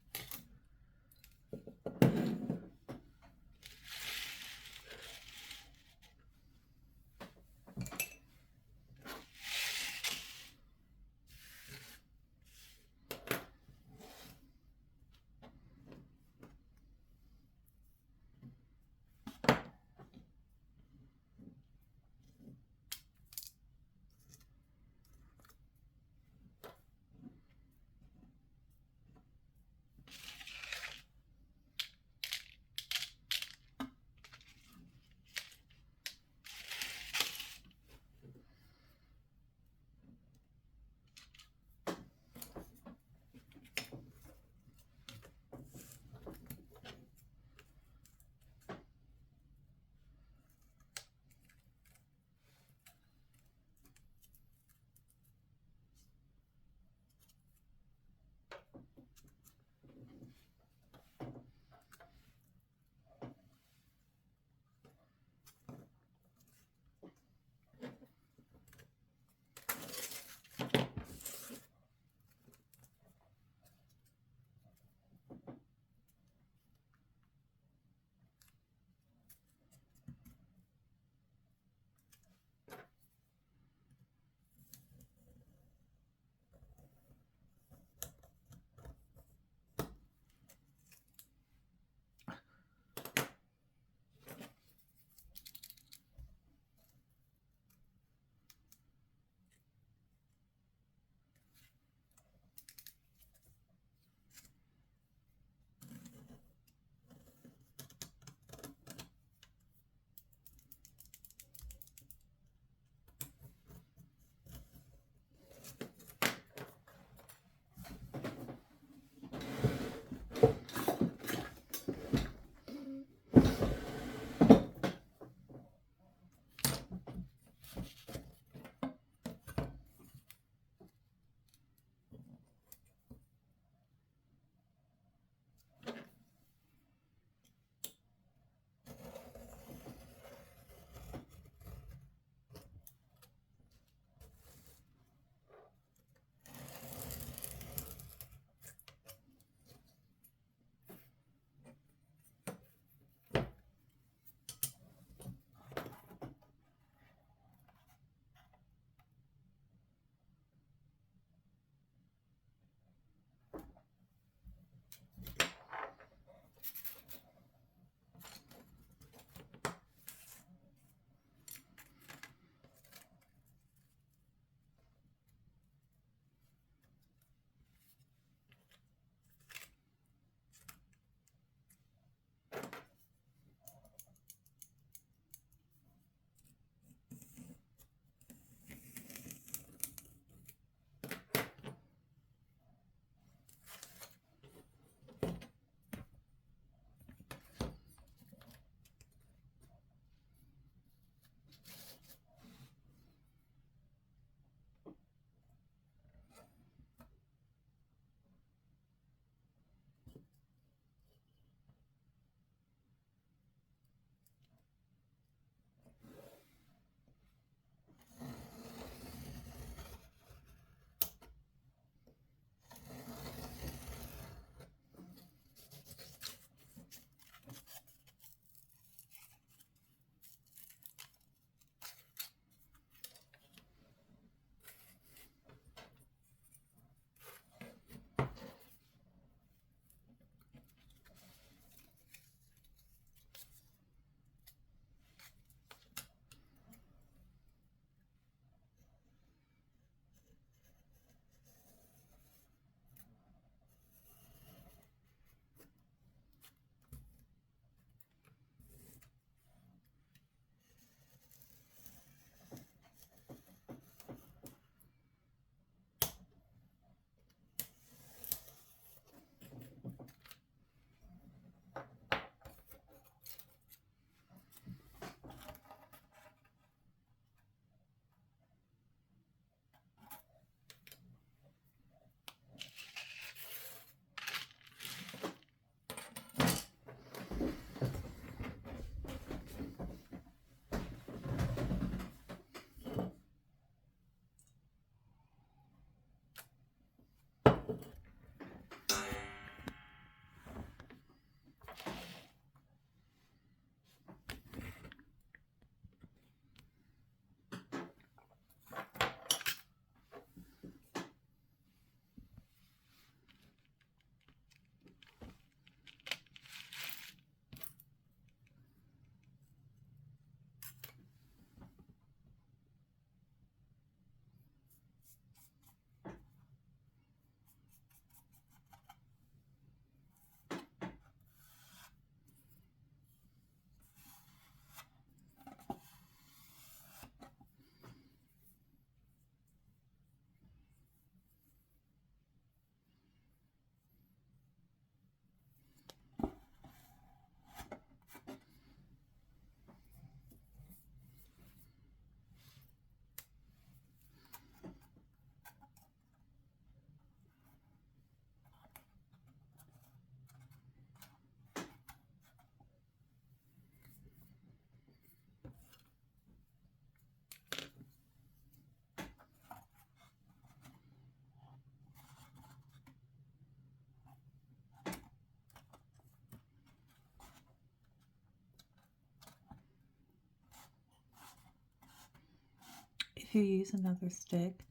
if you use another stick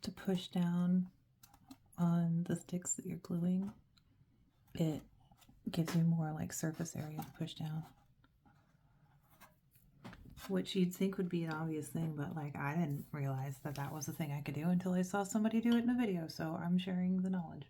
to push down on the sticks that you're gluing, it gives you more like surface area to push down. Which you'd think would be an obvious thing, but like I didn't realize that that was a thing I could do until I saw somebody do it in a video, so I'm sharing the knowledge.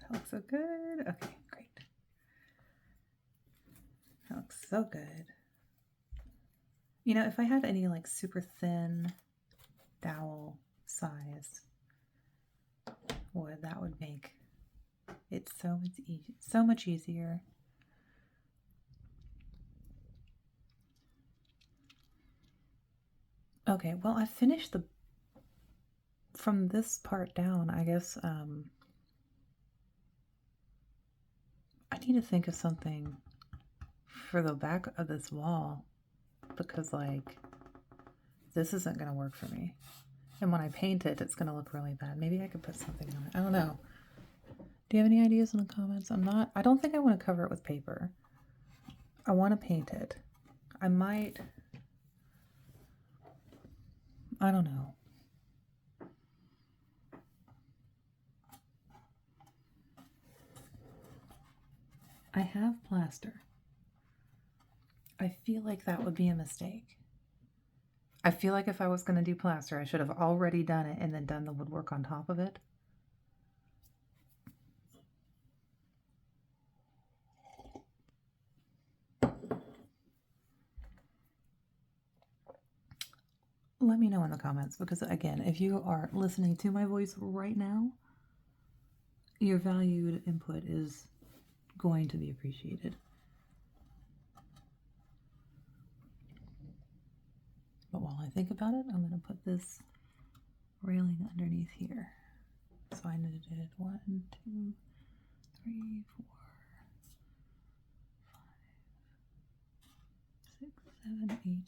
That looks so good. Okay, great. That looks so good. You know, if I had any like super thin dowel size wood, that would make it so much easier. Okay, well, I finished from this part down, I guess. I need to think of something for the back of this wall because, like, this isn't going to work for me. And when I paint it, it's going to look really bad. Maybe I could put something on it. I don't know. Do you have any ideas in the comments? I don't think I want to cover it with paper. I want to paint it. I might, I don't know. I have plaster. I feel like that would be a mistake. I feel like if I was going to do plaster, I should have already done it and then done the woodwork on top of it. Let me know in the comments, because again, if you are listening to my voice right now, your valued input is going to be appreciated. But while I think about it, I'm going to put this railing underneath here. So I knitted 1, 2, 3, 4, 5, 6, 7,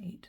8, 8.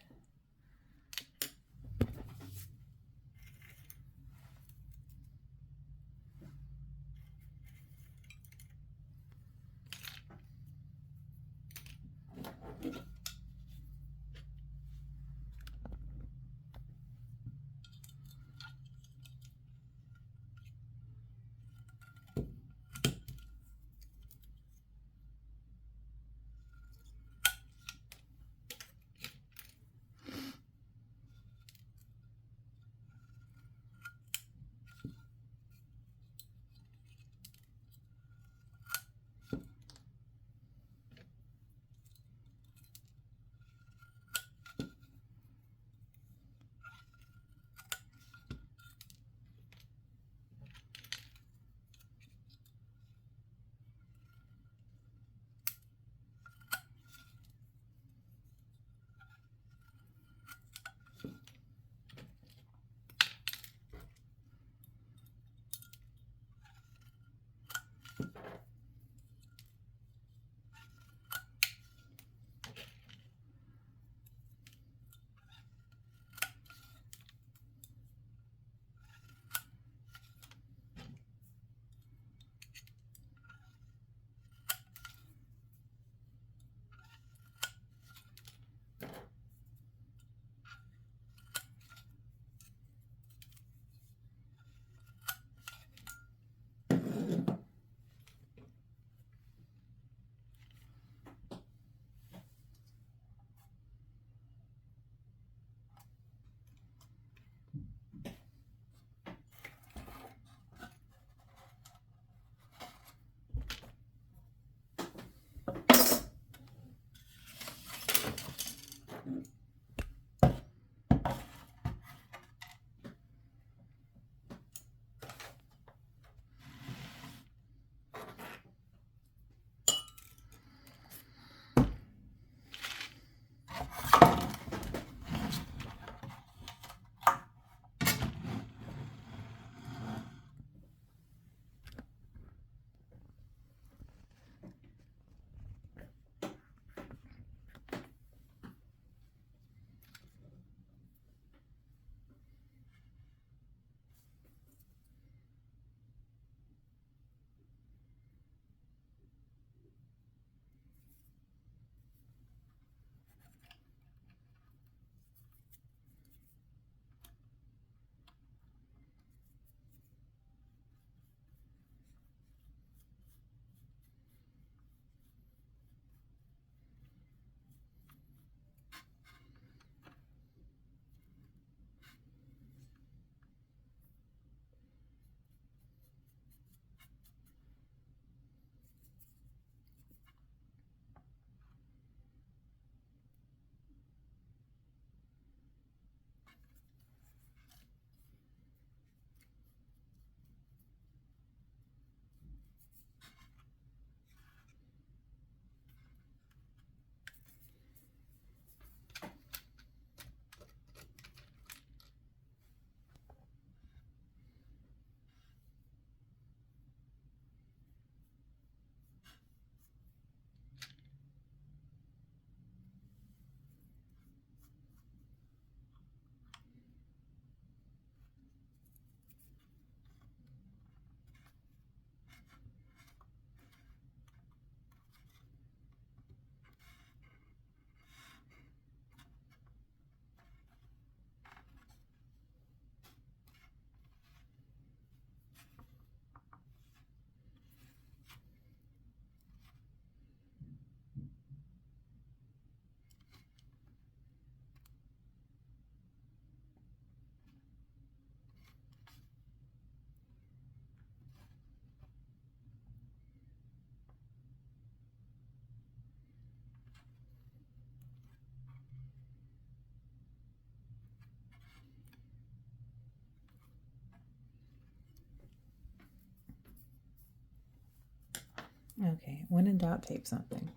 Okay, when in doubt, tape something.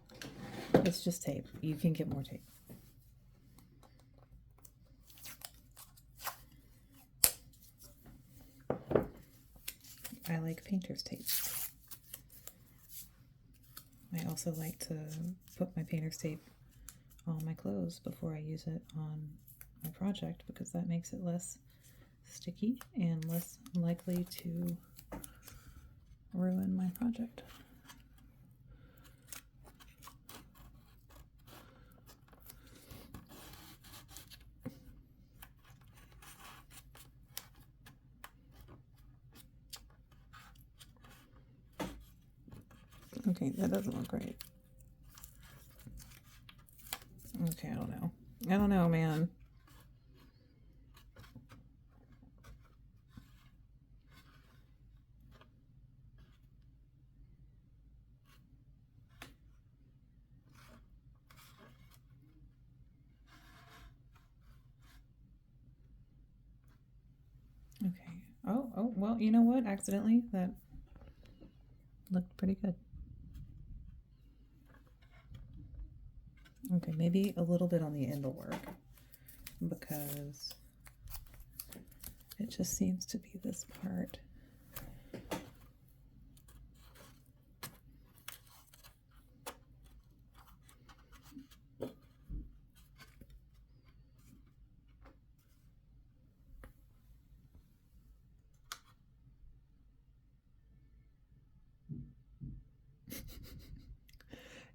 It's just tape. You can get more tape. I like painter's tape. I also like to put my painter's tape on my clothes before I use it on my project because that makes it less sticky and less likely to ruin my project. Okay, that doesn't look right. Okay, I don't know. I don't know, man. Okay. Oh, well, you know what? Accidentally, that looked pretty good. Okay, maybe a little bit on the end will work because it just seems to be this part.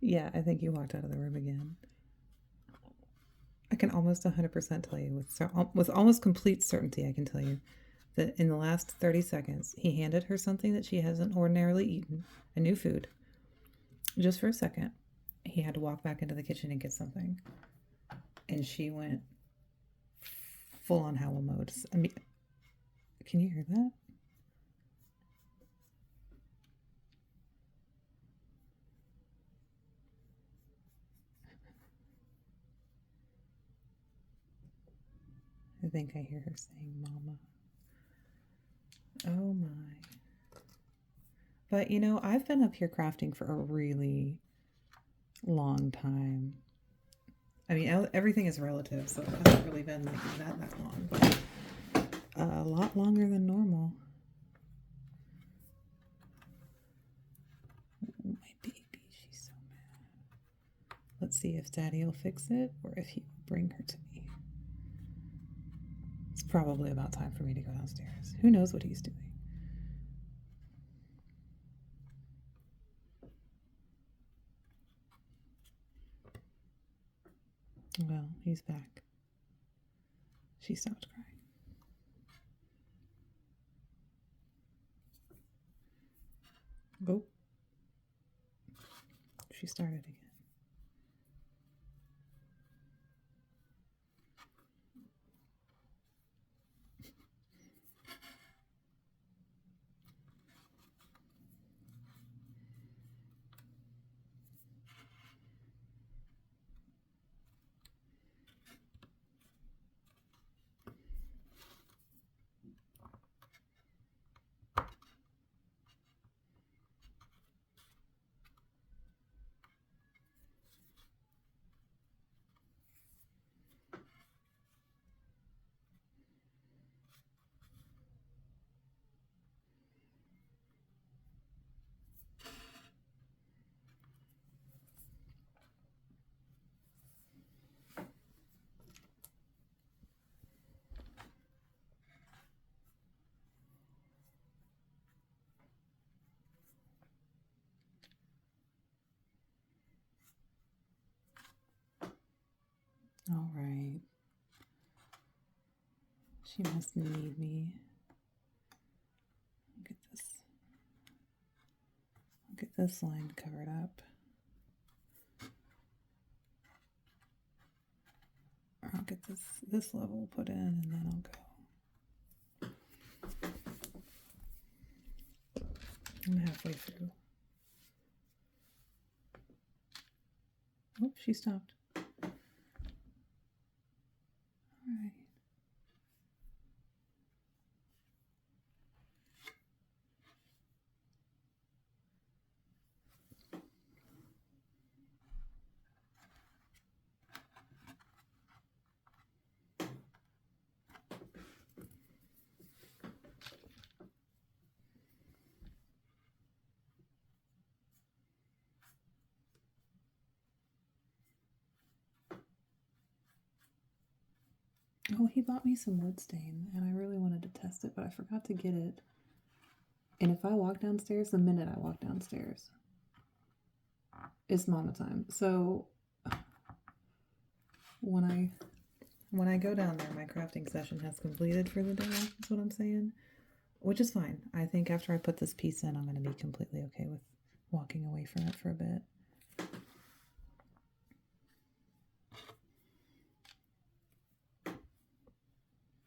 Yeah, I think you walked out of the room again. I can almost 100% tell you with almost complete certainty, I can tell you that in the last 30 seconds, he handed her something that she hasn't ordinarily eaten, a new food. Just for a second, he had to walk back into the kitchen and get something. And she went full on howl mode. I mean, can you hear that? I think I hear her saying, Mama. Oh my. But you know, I've been up here crafting for a really long time. I mean, everything is relative, so it hasn't really been like that long, but a lot longer than normal. My baby, she's so mad. Let's see if Daddy will fix it or if he will bring her to me. It's probably about time for me to go downstairs. Who knows what he's doing? Well, he's back. She stopped crying. Oh. She started again. All right. She must need me. I'll get this line covered up. I'll get this level put in and then I'll go. I'm halfway through. Oh, she stopped. All right. Oh, he bought me some wood stain, and I really wanted to test it, but I forgot to get it. And if I walk downstairs, the minute I walk downstairs, it's mama time. So when I go down there, my crafting session has completed for the day, is what I'm saying. Which is fine. I think after I put this piece in, I'm going to be completely okay with walking away from it for a bit.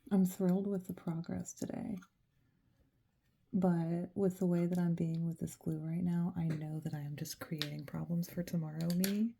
I'm thrilled with the progress today. But with the way that I'm being with this glue right now, I know that I am just creating problems for tomorrow me.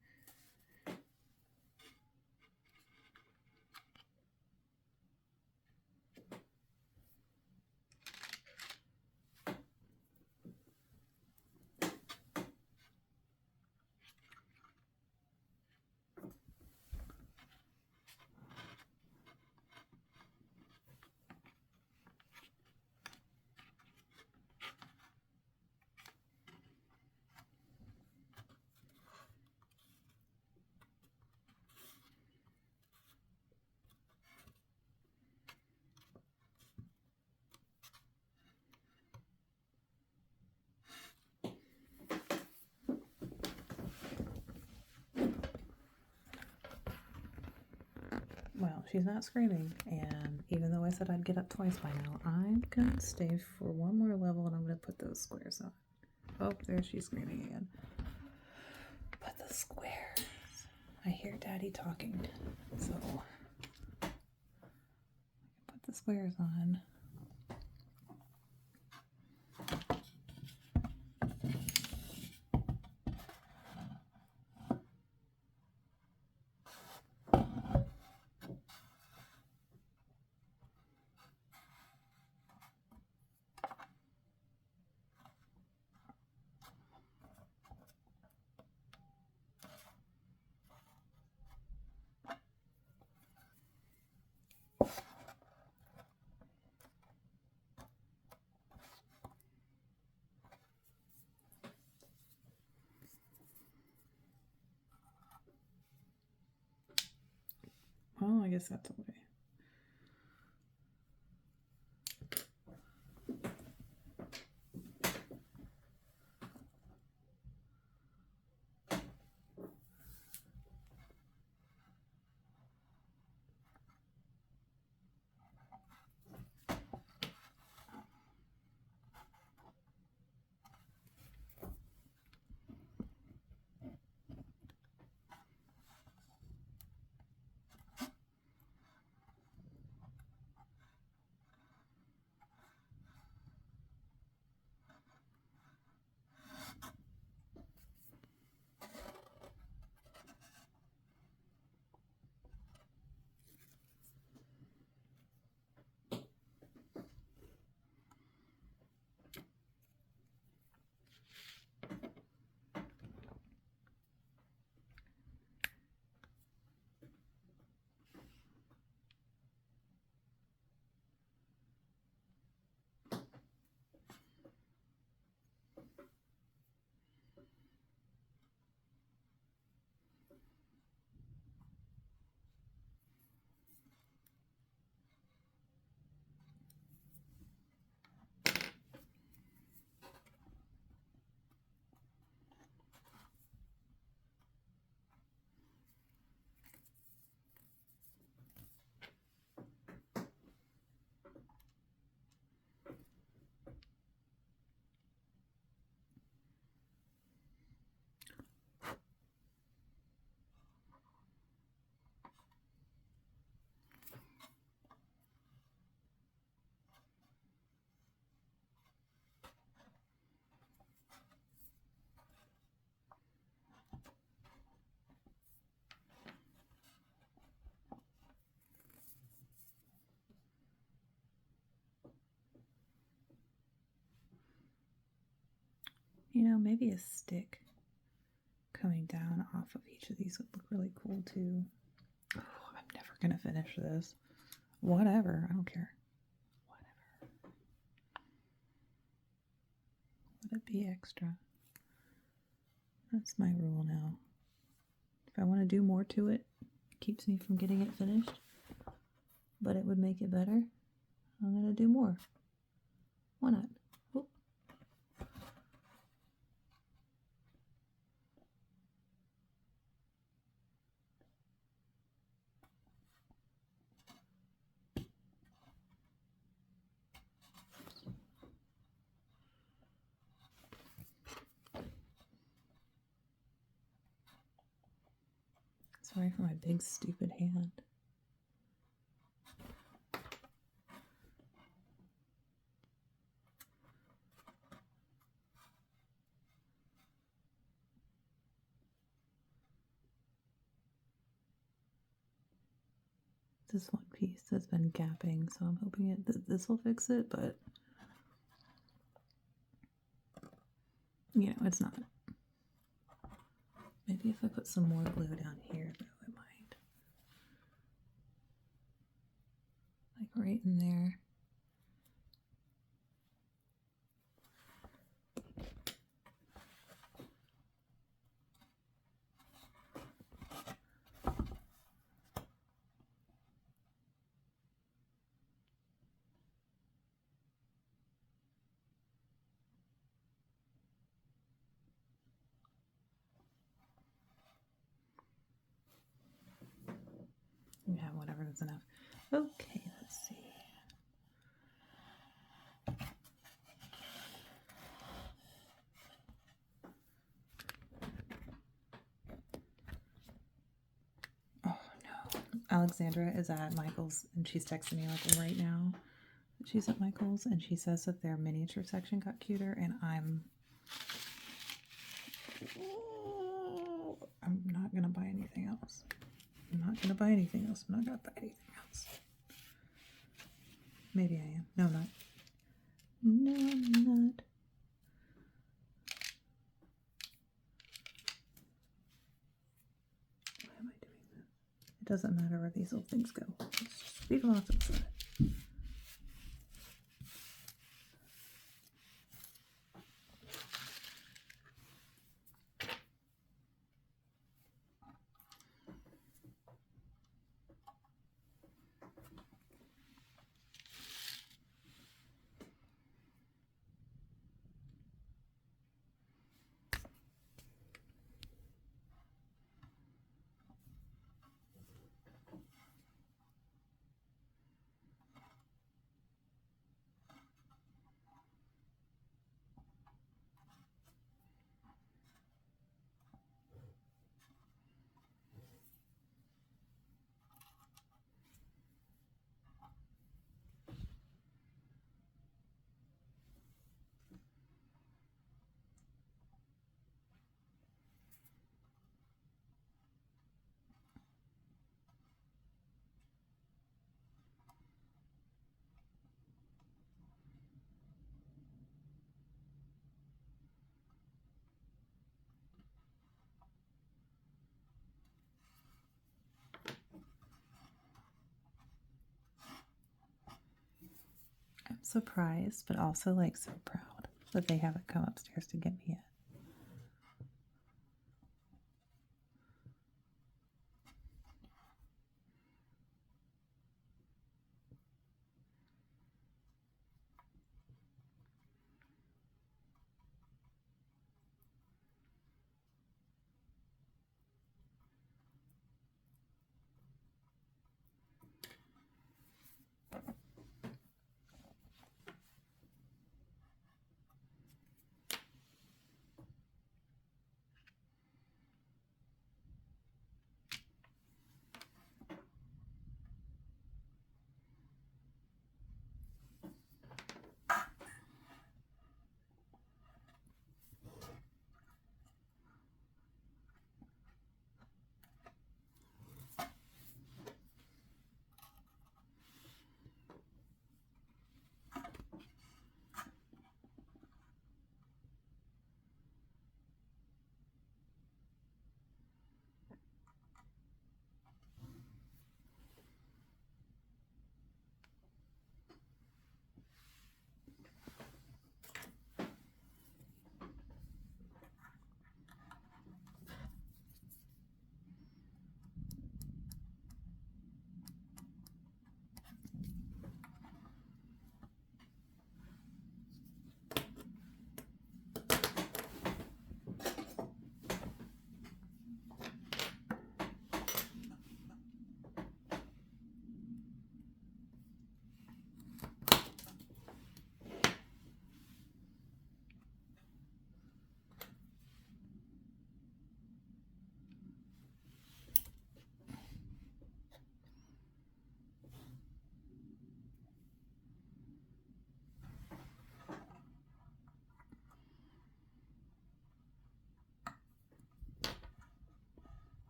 Well, she's not screaming, and even though I said I'd get up twice by now, I'm gonna stay for one more level and I'm gonna put those squares on. Oh, there she's screaming again. But the squares. I hear Daddy talking, so I can put the squares on. Oh, I guess that's okay. You know, maybe a stick coming down off of each of these would look really cool too. Oh, I'm never gonna finish this. Whatever, I don't care. Whatever. Let it be extra. That's my rule now. If I want to do more to it, it keeps me from getting it finished. but it would make it better, I'm going to do more. Why not? Oop. Sorry for my big stupid hand. This one piece has been gapping, so I'm hoping this will fix it, but you know, it's not. Maybe if I put some more glue down here, though, it might. Like right in there. Yeah, whatever, that's enough. Okay, let's see. Oh no. Alexandra is at Michael's and she's texting me like right now. She's at Michael's and she says that their miniature section got cuter and I'm not gonna buy anything else. I'm not gonna buy anything else. I'm not gonna buy anything else. Maybe I am. No, I'm not. No, I'm not. Why am I doing this? It doesn't matter where these little things go. Let's just leave them off to the side. I'm surprised, but also like so proud that they haven't come upstairs to get me yet.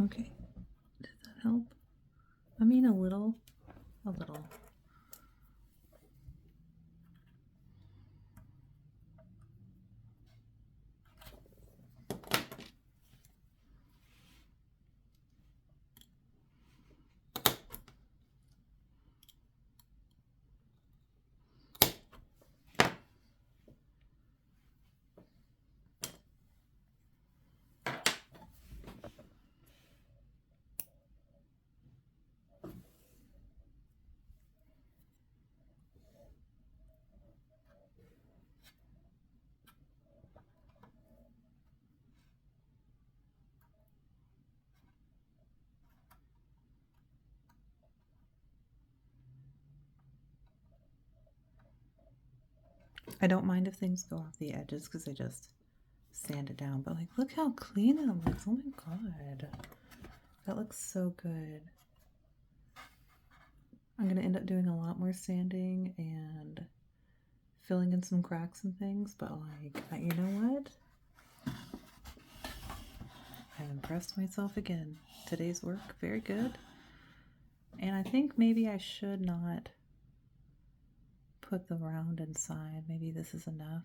Okay. Does that help? I mean, a little. A little. I don't mind if things go off the edges because I just sand it down. But like, look how clean that looks. Oh my god. That looks so good. I'm going to end up doing a lot more sanding and filling in some cracks and things. But like, you know what? I impressed myself again. Today's work, very good. And I think maybe I should not put the round inside. Maybe this is enough.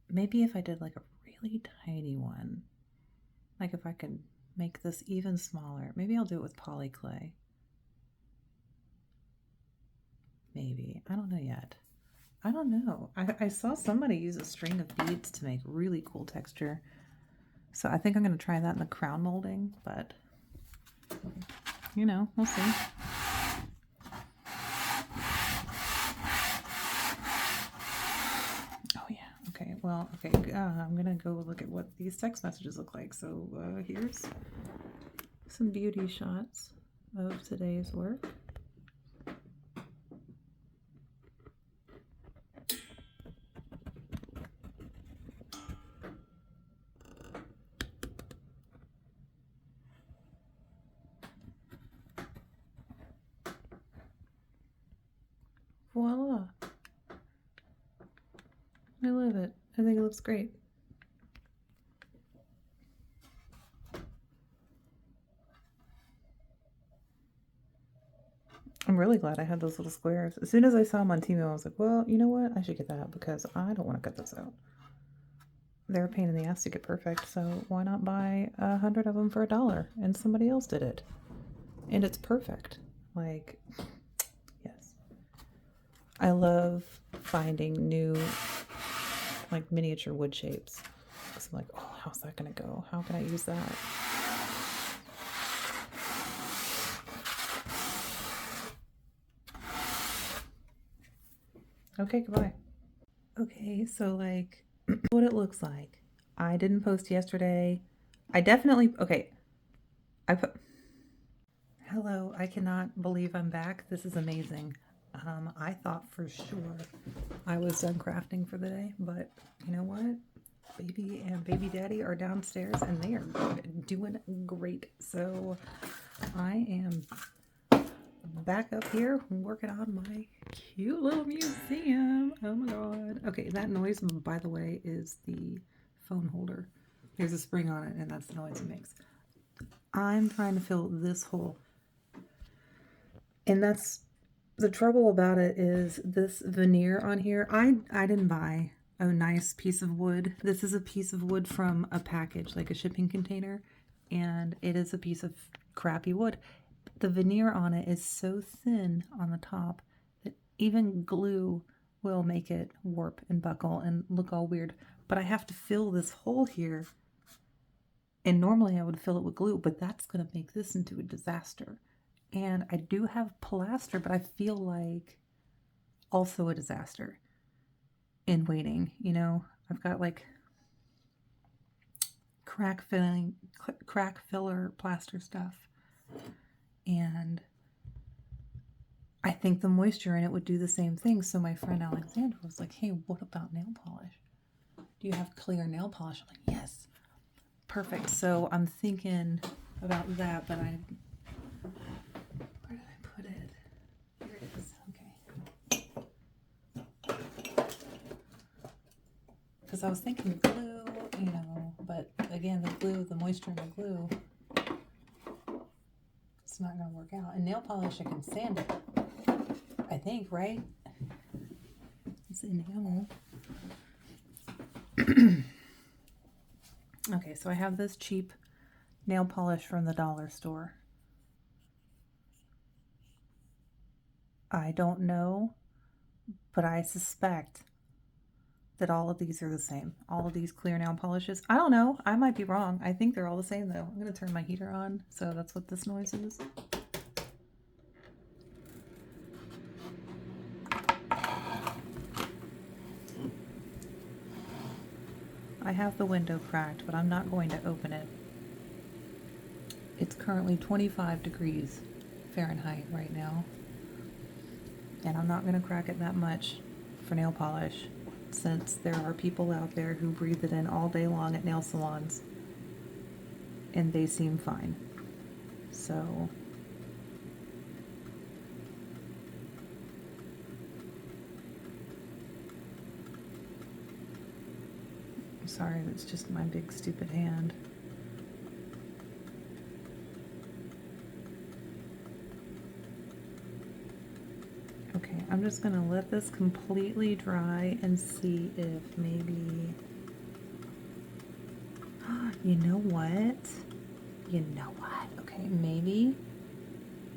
Maybe if I did like a really tiny one, like if I could make this even smaller, maybe I'll do it with poly clay. Maybe. I don't know yet. I don't know. I saw somebody use a string of beads to make really cool texture. So I think I'm going to try that in the crown molding, but you know, we'll see. Oh yeah. Okay. Well, okay. I'm going to go look at what these text messages look like. So here's some beauty shots of today's work. Voila. I love it. I think it looks great. I'm really glad I had those little squares. As soon as I saw them on Temu, I was like, well, you know what? I should get that because I don't want to cut those out. They're a pain in the ass to get perfect, so why not buy 100 of them for $1? And somebody else did it. And it's perfect. Like, yes. I love finding new, like, miniature wood shapes. Because I'm like, oh, how's that going to go? How can I use that? Okay, goodbye. Okay, so like what it looks like. I didn't post yesterday. I definitely, okay, I put, hello, I cannot believe I'm back. This is amazing. I thought for sure I was done crafting for the day, but you know what? Baby and baby daddy are downstairs and they are doing great. So I am back up here working on my cute little museum. Oh my god. Okay, that noise, by the way, is the phone holder. There's a spring on it and that's the noise it makes. I'm trying to fill this hole. And that's the trouble about it is this veneer on here. I didn't buy a nice piece of wood. This is a piece of wood from a package, like a shipping container, and it is a piece of crappy wood. The veneer on it is so thin on the top that even glue will make it warp and buckle and look all weird. But I have to fill this hole here, and normally I would fill it with glue, but that's going to make this into a disaster. And I do have plaster, but I feel like also a disaster in waiting. You know, I've got like crack filler plaster stuff. And I think the moisture in it would do the same thing. So my friend Alexandra was like, hey, what about nail polish? Do you have clear nail polish? I'm like, yes. Perfect. So I'm thinking about that, but where did I put it? Here it is. Okay. Because I was thinking glue, you know, but again, the moisture in the glue not going to work out. And nail polish, I can sand it, I think, right? It's enamel. Okay, so I have this cheap nail polish from the dollar store. I don't know, but I suspect that all of these are the same. All of these clear nail polishes. I don't know. I might be wrong. I think they're all the same though. I'm going to turn my heater on, so that's what this noise is. I have the window cracked, but I'm not going to open it. It's currently 25 degrees Fahrenheit right now. And I'm not going to crack it that much for nail polish, since there are people out there who breathe it in all day long at nail salons, and they seem fine. So I'm sorry, that's just my big stupid hand. Okay, I'm just gonna let this completely dry and see if maybe, you know what? You know what? Okay, maybe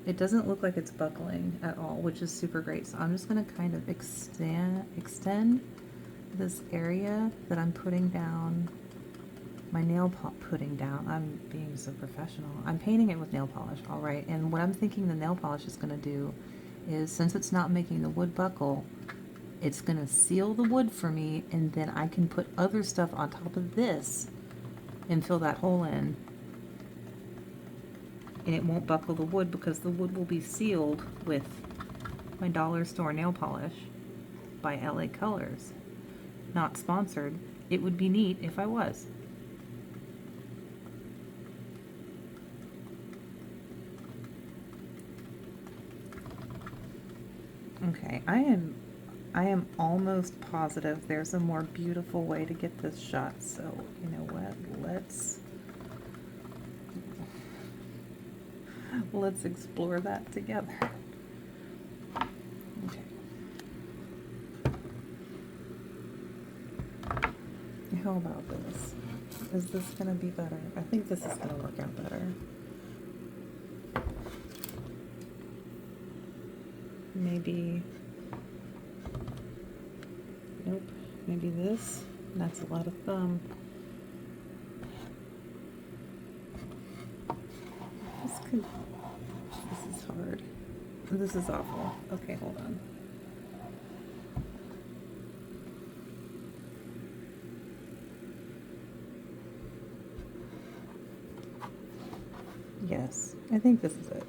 it doesn't look like it's buckling at all, which is super great. So I'm just gonna kind of extend this area that I'm putting down my putting down. I'm being so professional. I'm painting it with nail polish, all right. And what I'm thinking the nail polish is gonna do is, since it's not making the wood buckle, it's gonna seal the wood for me, and then I can put other stuff on top of this and fill that hole in, and it won't buckle the wood because the wood will be sealed with my dollar store nail polish by LA Colors. Not sponsored. It would be neat if I was. Okay, I am almost positive there's a more beautiful way to get this shot, so you know what, let's explore that together. Okay. How about this? Is this gonna be better? I think this is gonna work out better. Maybe, nope, maybe this. That's a lot of thumb. This is hard. This is awful. Okay, hold on. Yes, I think this is it.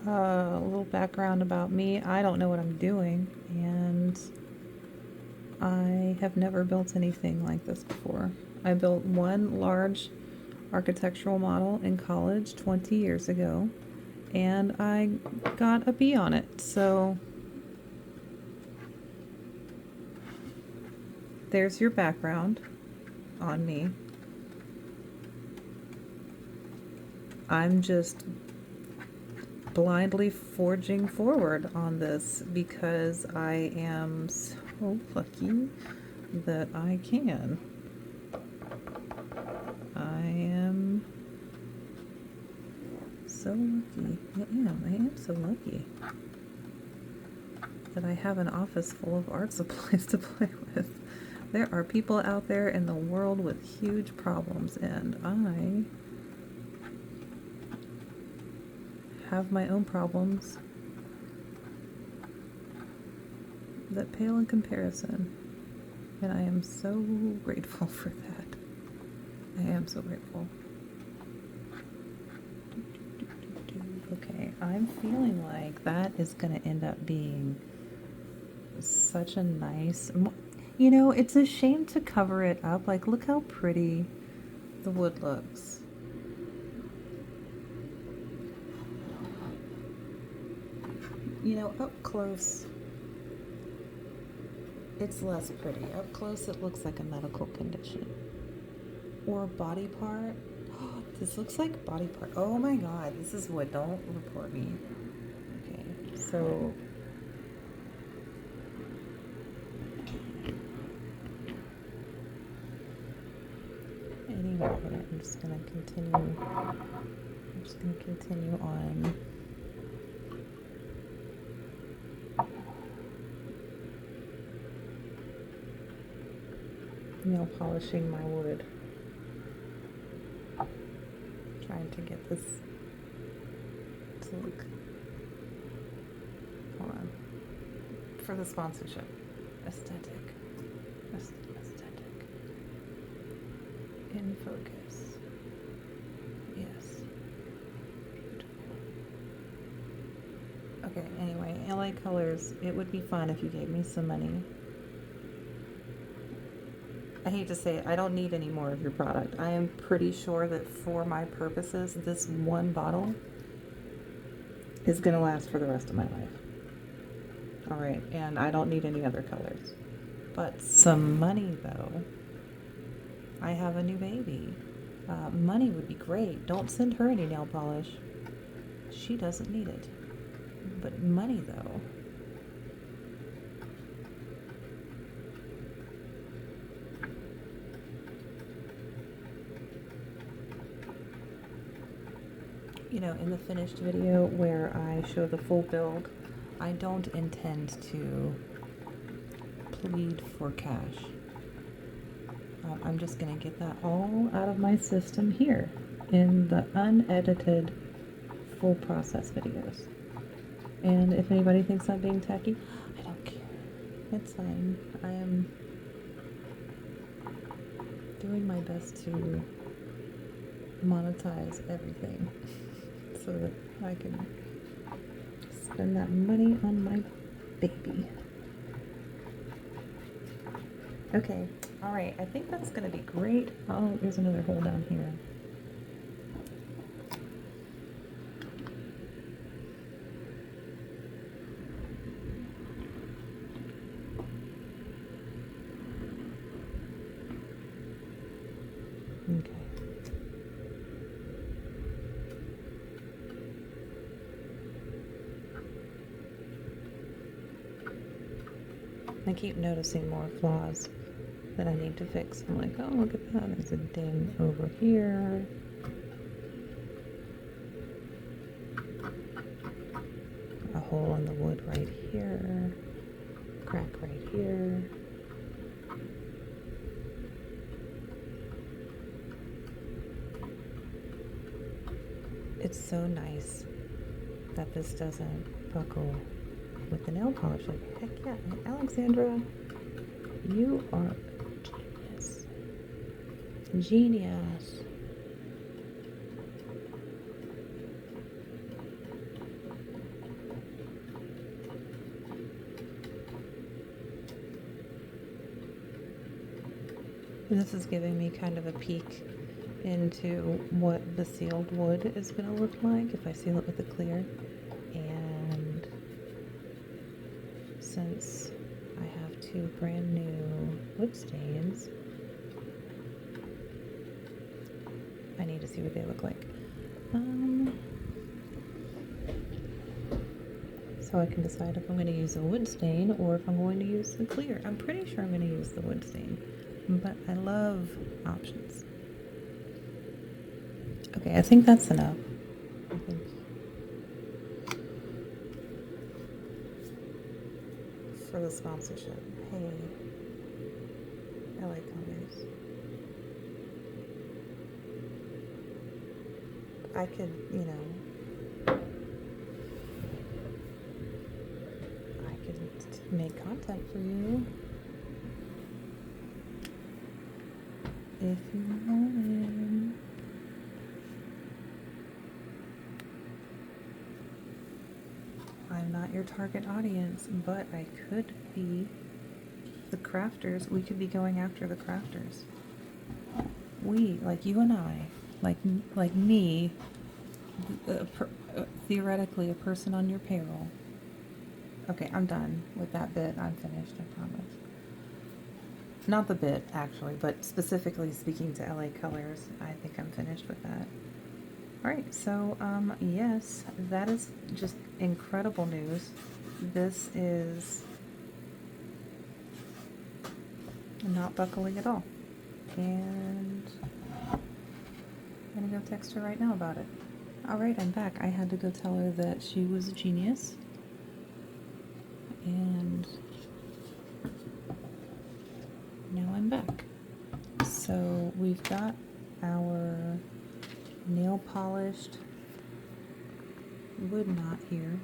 A little background about me. I don't know what I'm doing, and I have never built anything like this before. I built one large architectural model in college 20 years ago, and I got a B on it. So there's your background on me. I'm just blindly forging forward on this because I am so lucky that I can. I am so lucky. I am so lucky that I have an office full of art supplies to play with. There are people out there in the world with huge problems, and I have my own problems that pale in comparison, and I am so grateful for that. I am so grateful. Okay, I'm feeling like that is going to end up being such a nice, you know, it's a shame to cover it up. Like, look how pretty the wood looks. You know, up close, It's less pretty. Up close, it looks like a medical condition. Or a body part. This looks like body part. Oh my god, this is wood. Don't report me. Okay, so... Anyway, I'm just gonna continue on. Nail polishing my wood. Trying to get this to look. Hold on. For the sponsorship. Aesthetic. Aesthetic. In focus. Yes. Beautiful. Okay, anyway, LA Colors, it would be fun if you gave me some money. I hate to say it, I don't need any more of your product. I am pretty sure that for my purposes, this one bottle is going to last for the rest of my life. All right, and I don't need any other colors. But some money, though. I have a new baby. Money would be great. Don't send her any nail polish. She doesn't need it. But money, though. You know, in the finished video where I show the full build, I don't intend to plead for cash. I'm just going to get that all out of my system here in the unedited full process videos. And if anybody thinks I'm being tacky, I don't care. It's fine. I am doing my best to monetize everything so that I can spend that money on my baby. Okay, all right, I think that's gonna be great. Oh, there's another hole down here. Okay. I keep noticing more flaws that I need to fix. I'm like, oh, look at that. There's a ding over here. A hole in the wood right here. Crack right here. It's so nice that this doesn't buckle with the nail polish. Like, heck yeah, Alexandra, you are a genius. Genius. This is giving me kind of a peek into what the sealed wood is going to look like if I seal it with the clear. And since I have two brand new wood stains, I need to see what they look like. So I can decide if I'm going to use a wood stain or if I'm going to use the clear. I'm pretty sure I'm going to use the wood stain, but I love options. Okay, I think that's enough. I think. For the sponsorship. Hey, LA Colors. I could, you know, I could make content for you if you wanted. I'm not your target audience, but I could be the crafters. We could be going after the crafters. We, like you and I, like me, theoretically a person on your payroll. Okay, I'm done with that bit. I'm finished, I promise. not the bit actually, but specifically speaking to LA Colors, I think I'm finished with that. All right, so yes, that is just incredible news. This is not buckling at all. And I'm gonna go text her right now about it. All right, I'm back. I had to go tell her that she was a genius. And now I'm back. So we've got our nail polished wood knot here.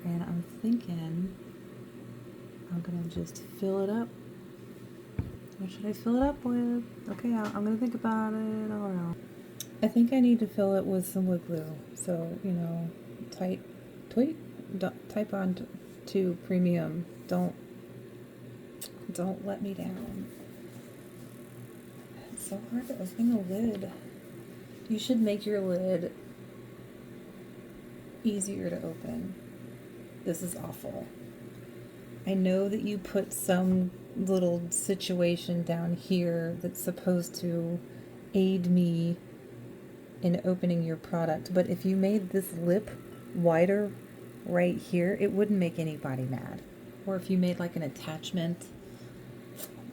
And I'm thinking I'm gonna just fill it up. What should I fill it up with? Okay, I'm gonna think about it. I don't know. I think I need to fill it with some wood glue. So, you know, type on to premium. Don't let me down. It's so hard to open the lid. You should make your lid easier to open. This is awful. I know that you put some little situation down here that's supposed to aid me in opening your product, but if you made this lip wider right here, it wouldn't make anybody mad. Or if you made like an attachment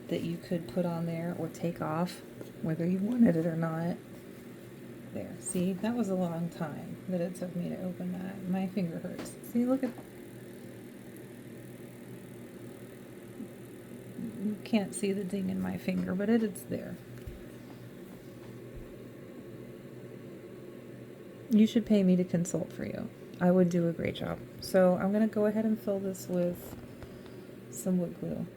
that you could put on there or take off, whether you wanted it or not. There, see, that was a long time that it took me to open that. My finger hurts. See, look at, you can't see the ding in my finger, but it's there. You should pay me to consult for you. I would do a great job. So I'm going to go ahead and fill this with some wood glue.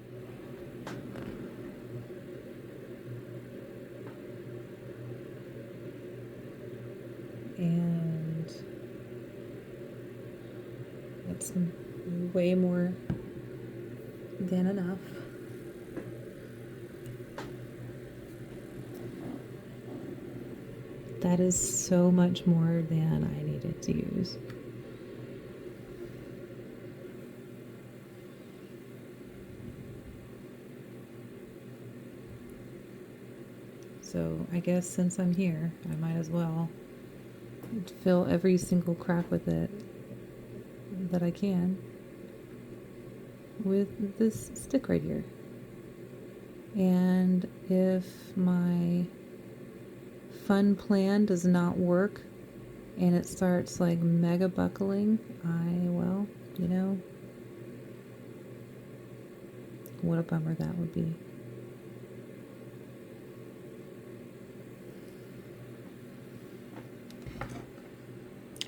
And it's way more than enough. That is so much more than I needed to use. So I guess since I'm here, I might as well fill every single crack with it that I can with this stick right here. And if my fun plan does not work and it starts like mega buckling, well, you know, what a bummer that would be.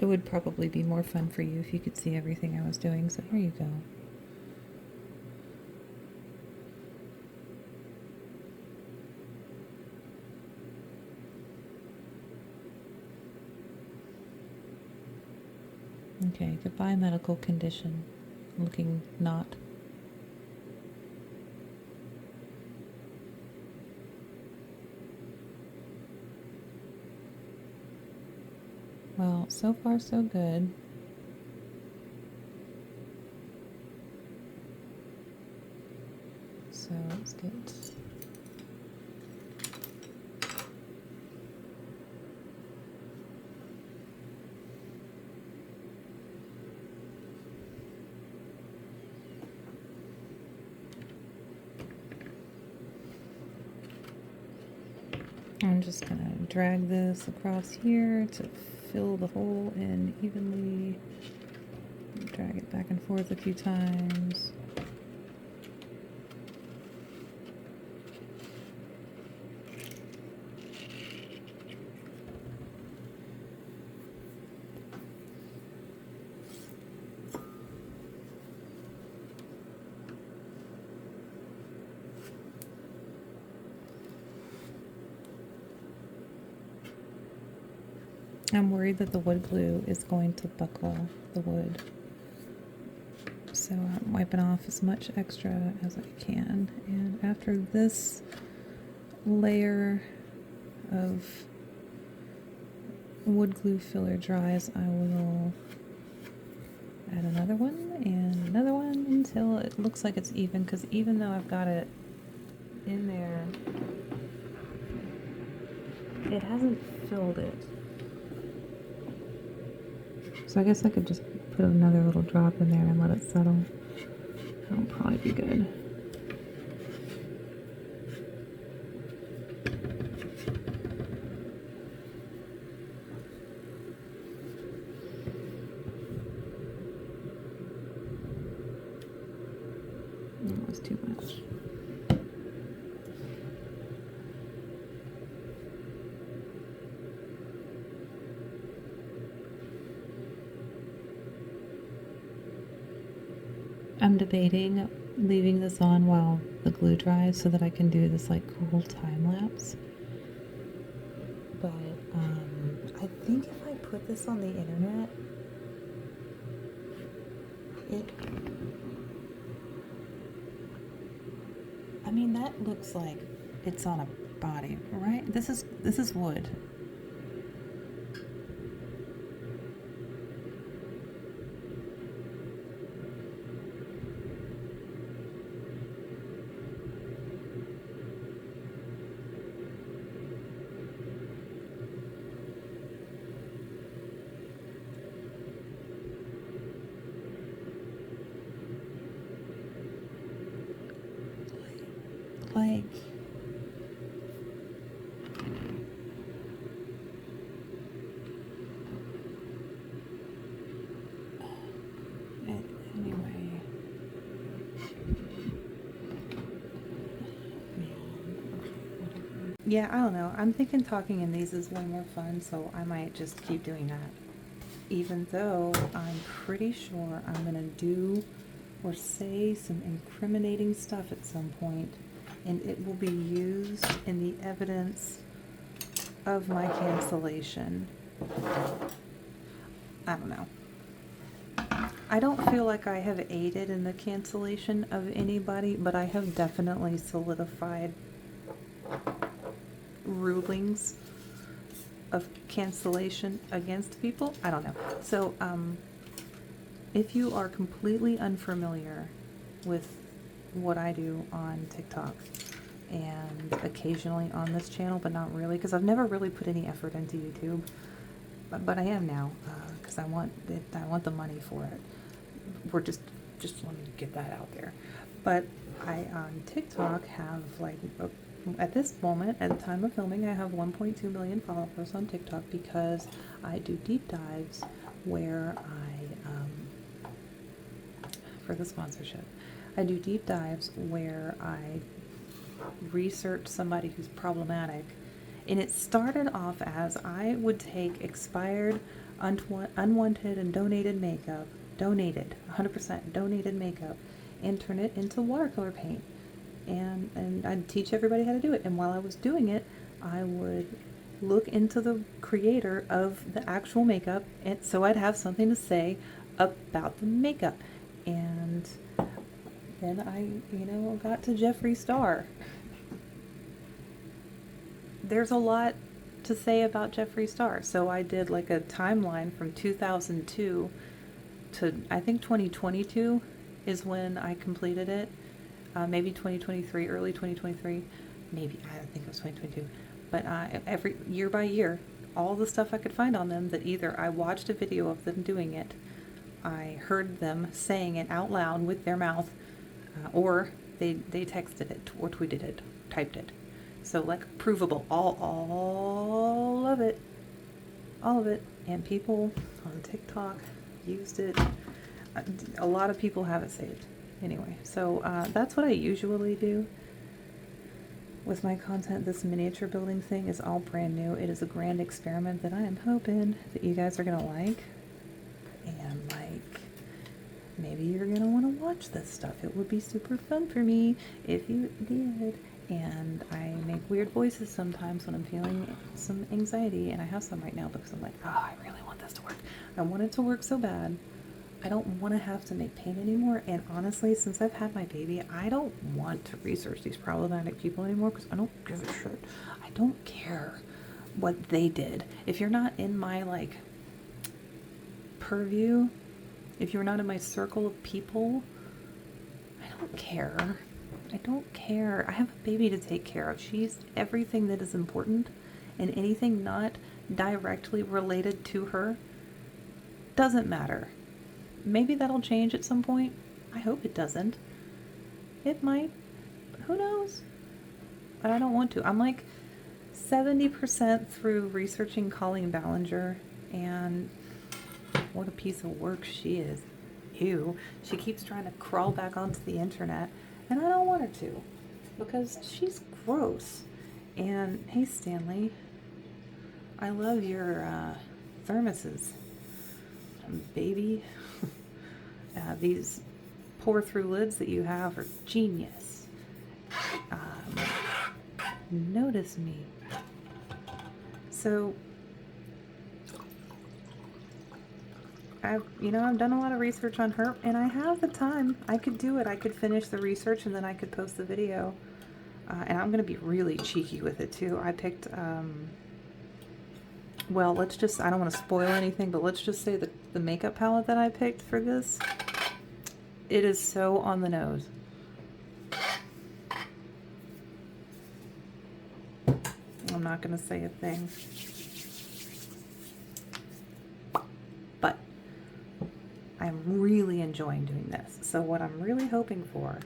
It would probably be more fun for you if you could see everything I was doing, so here you go. Okay, goodbye medical condition. Looking not. Well, so far so good. So let's get I'm just going to drag this across here to fill the hole in evenly. Drag it back and forth a few times. I'm worried that the wood glue is going to buckle the wood. So I'm wiping off as much extra as I can. And after this layer of wood glue filler dries, I will add another one and another one until it looks like it's even, because even though I've got it in there. It hasn't filled it. So I guess I could just put another little drop in there and let it settle. That'll probably be good. That was too much. I'm debating leaving this on while the glue dries so that I can do this like cool time lapse. But I think if I put this on the internet, I mean, that looks like it's on a body, right? This is wood. Like, anyway, yeah, I don't know. I'm thinking talking in these is way more fun, so I might just keep doing that. Even though I'm pretty sure I'm gonna do or say some incriminating stuff at some point, and it will be used in the evidence of my cancellation. I don't know. I don't feel like I have aided in the cancellation of anybody, but I have definitely solidified rulings of cancellation against people. I don't know. So, if you are completely unfamiliar with what I do on TikTok and occasionally on this channel, but not really, because I've never really put any effort into YouTube, but I am now, because I want the money for it. We're just let me get that out there. But I on TikTok have like at this moment, at the time of filming, I have 1.2 million followers on TikTok because I do deep dives where for the sponsorship, I do deep dives where I research somebody who's problematic. And it started off as I would take expired, unwanted, and donated makeup, 100% donated makeup, and turn it into watercolor paint. And I'd teach everybody how to do it. And while I was doing it, I would look into the creator of the actual makeup, and so I'd have something to say about the makeup. And then I, got to Jeffree Star. There's a lot to say about Jeffree Star. So I did like a timeline from 2002 to, I think 2022 is when I completed it. Maybe 2023, early 2023. Maybe, I think it was 2022. But every year by year, all the stuff I could find on them that either I watched a video of them doing it, I heard them saying it out loud with their mouth, or they texted it or tweeted it, typed it. So like provable, all of it, and people on TikTok used it. A lot of people have it saved. Anyway, so that's what I usually do with my content. This miniature building thing is all brand new. It is a grand experiment that I am hoping that you guys are gonna like, and like maybe you're gonna want to watch this stuff. It would be super fun for me if you did. And I make weird voices sometimes when I'm feeling some anxiety, and I have some right now because I'm like, oh, I really want this to work. I want it to work so bad. I don't want to have to make paint anymore. And honestly, since I've had my baby, I don't want to research these problematic people anymore because I don't give a shit. I don't care what they did. If you're not in my like purview, if you're not in my circle of people, I don't care. I don't care. I have a baby to take care of. She's everything that is important, and anything not directly related to her doesn't matter. Maybe that'll change at some point. I hope it doesn't. It might. Who knows? But I don't want to. I'm like 70% through researching Colleen Ballinger, and what a piece of work she is. Ew. She keeps trying to crawl back onto the internet, and I don't want her to, because she's gross. And hey, Stanley, I love your thermoses, baby. These pour-through lids that you have are genius. Notice me. So I've done a lot of research on her, and I have the time. I could do it. I could finish the research, and then I could post the video. And I'm going to be really cheeky with it, too. I picked, well, let's just, I don't want to spoil anything, but let's just say the makeup palette that I picked for this, it is so on the nose. I'm not going to say a thing. But I'm really enjoying doing this. So what I'm really hoping for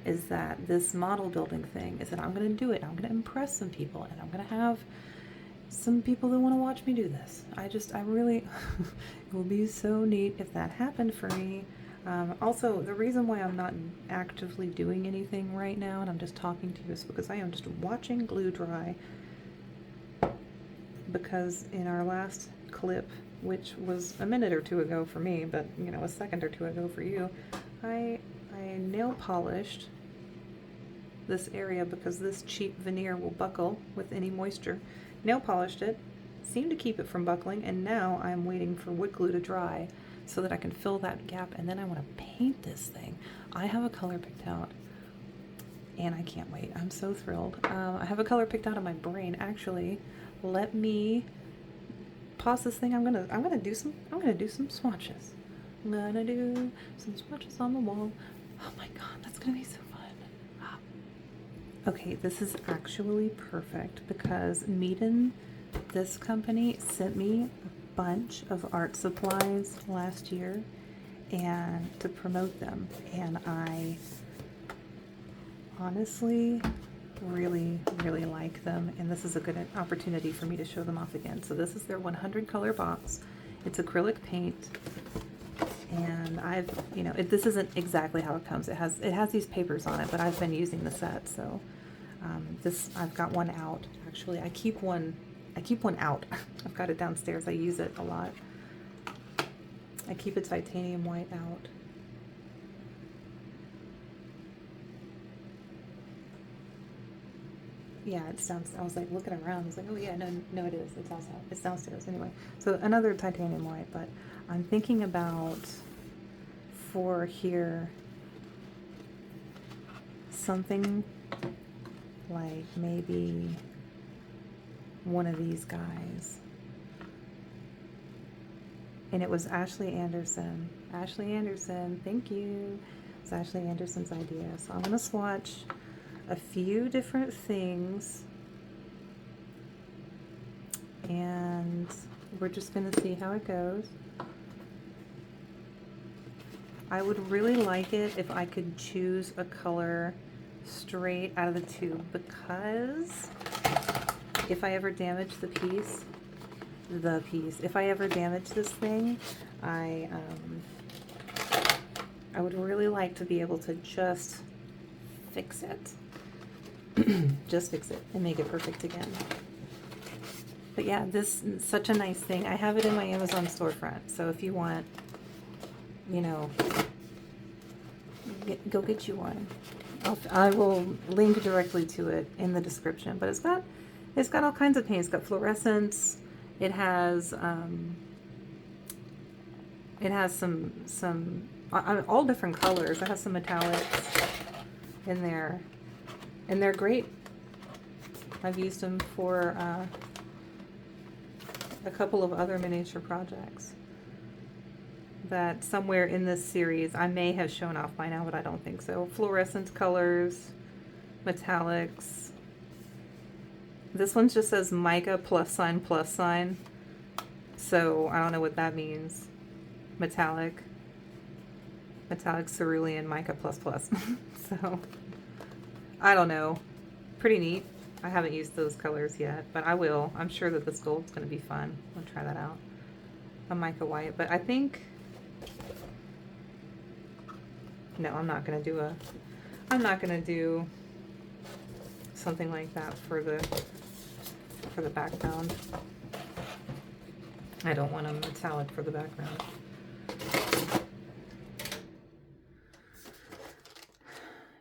is that this model building thing is that I'm going to do it. I'm going to impress some people, and I'm going to have some people that want to watch me do this. I really, it will be so neat if that happened for me. Also, the reason why I'm not actively doing anything right now and I'm just talking to you is because I am just watching glue dry. Because in our last clip, which was a minute or two ago for me, but a second or two ago for you, I nail polished this area because this cheap veneer will buckle with any moisture. Nail polished it, seemed to keep it from buckling, and now I'm waiting for wood glue to dry so that I can fill that gap, and then I want to paint this thing. I have a color picked out, and I can't wait. I'm so thrilled. I have a color picked out of my brain. Actually, let me pause this thing. I'm gonna do some swatches. I'm gonna do some swatches on the wall. Oh my god, that's gonna be so fun. Okay, this is actually perfect because Meeden, this company, sent me a bunch of art supplies last year and to promote them, and I honestly really like them, and this is a good opportunity for me to show them off again. So this is their 100 color box. It's acrylic paint, and I've this isn't exactly how it comes. It has these papers on it, but I've been using the set, so this, I've got one out. Actually, I keep one out. I've got it downstairs. I use it a lot. I keep a titanium white out. Yeah, it's downstairs. I was like looking around. I was like, oh yeah, no, it is. It's outside. It's downstairs anyway. So another titanium white, but I'm thinking about for here something like maybe one of these guys. And it was Ashley Anderson. Ashley Anderson, thank you. It's Ashley Anderson's idea. So I'm gonna swatch a few different things, and we're just gonna see how it goes. I would really like it if I could choose a color straight out of the tube, because if I ever damage if I ever damage this thing, I would really like to be able to just fix it. Just fix it and make it perfect again. But yeah, this is such a nice thing. I have it in my Amazon storefront, so if you want, go get you one. I will link directly to it in the description. But it's got all kinds of paint. It's got fluorescence. It has some all different colors. It has some metallics in there, and they're great. I've used them for a couple of other miniature projects that somewhere in this series I may have shown off by now, but I don't think so. Fluorescent colors, metallics. This one just says mica ++. So I don't know what that means. Metallic cerulean mica ++. So I don't know. Pretty neat. I haven't used those colors yet, but I will. I'm sure that this gold's going to be fun. I'll try that out. A mica white, but I think, no, I'm not going to do something like that for the background. I don't want a metallic for the background.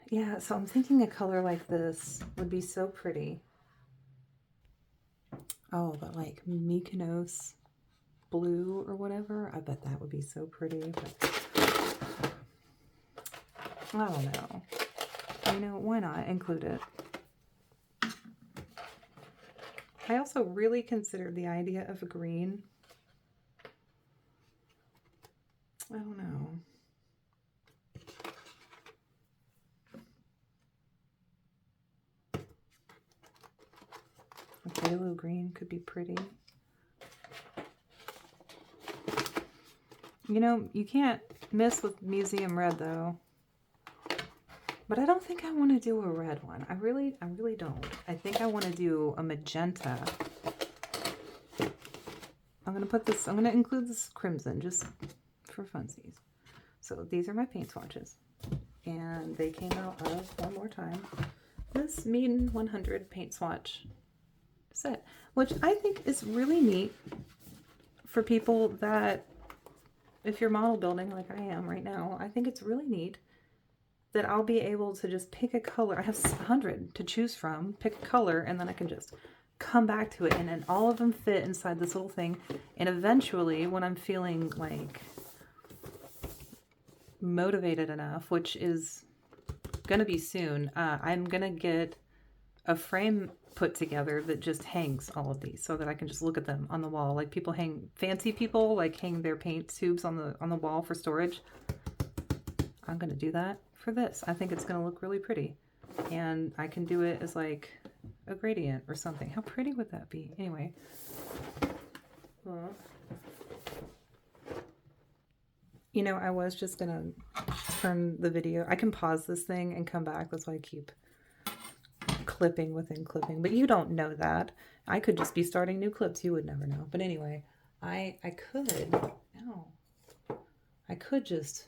Yeah, so I'm thinking a color like this would be so pretty. Oh, but like Mykonos blue or whatever, I bet that would be so pretty. But I don't know. You know, why not include it? I also really considered the idea of a green. I don't know. A phthalo green could be pretty. You know, you can't miss with museum red though. But I don't think I want to do a red one. I really don't. I think I want to do a magenta. I'm going to include this crimson just for funsies. So these are my paint swatches. And they came out of, one more time, this Mead 100 paint swatch set, which I think is really neat for people that, if you're model building like I am right now, I think it's really neat that I'll be able to just pick a color. I have 100 to choose from, pick a color, and then I can just come back to it, and then all of them fit inside this little thing. And eventually, when I'm feeling like motivated enough, which is gonna be soon, I'm gonna get a frame put together that just hangs all of these so that I can just look at them on the wall. Like people fancy people like hang their paint tubes on the wall for storage. I'm gonna do that for this. I think it's gonna look really pretty, and I can do it as like a gradient or something. How pretty would that be? Anyway, you know, I was just gonna turn the video. I can pause this thing and come back. That's why I keep clipping within clipping, but you don't know that. I could just be starting new clips. You would never know. But anyway, I could just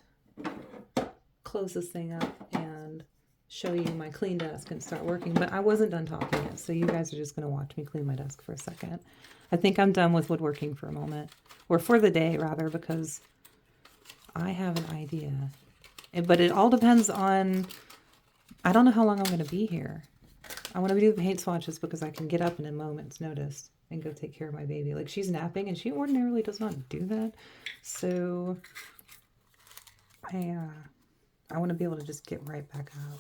close this thing up and show you my clean desk and start working, but I wasn't done talking yet, so you guys are just going to watch me clean my desk for a second. I think I'm done with woodworking for a moment, or for the day rather, because I have an idea, but it all depends on, I don't know how long I'm going to be here. I want to do the paint swatches because I can get up in a moment's notice and go take care of my baby. Like, she's napping and she ordinarily does not do that, so I want to be able to just get right back up.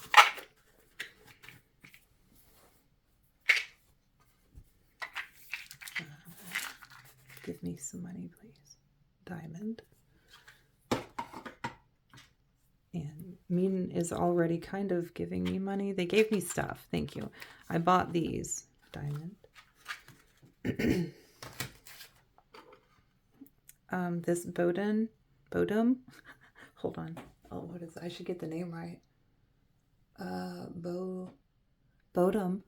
Give me some money, please. Diamond. And Mean is already kind of giving me money. They gave me stuff. Thank you. I bought these. Diamond. This Bodum. Hold on. Oh, what is it? I should get the name right. Bodum.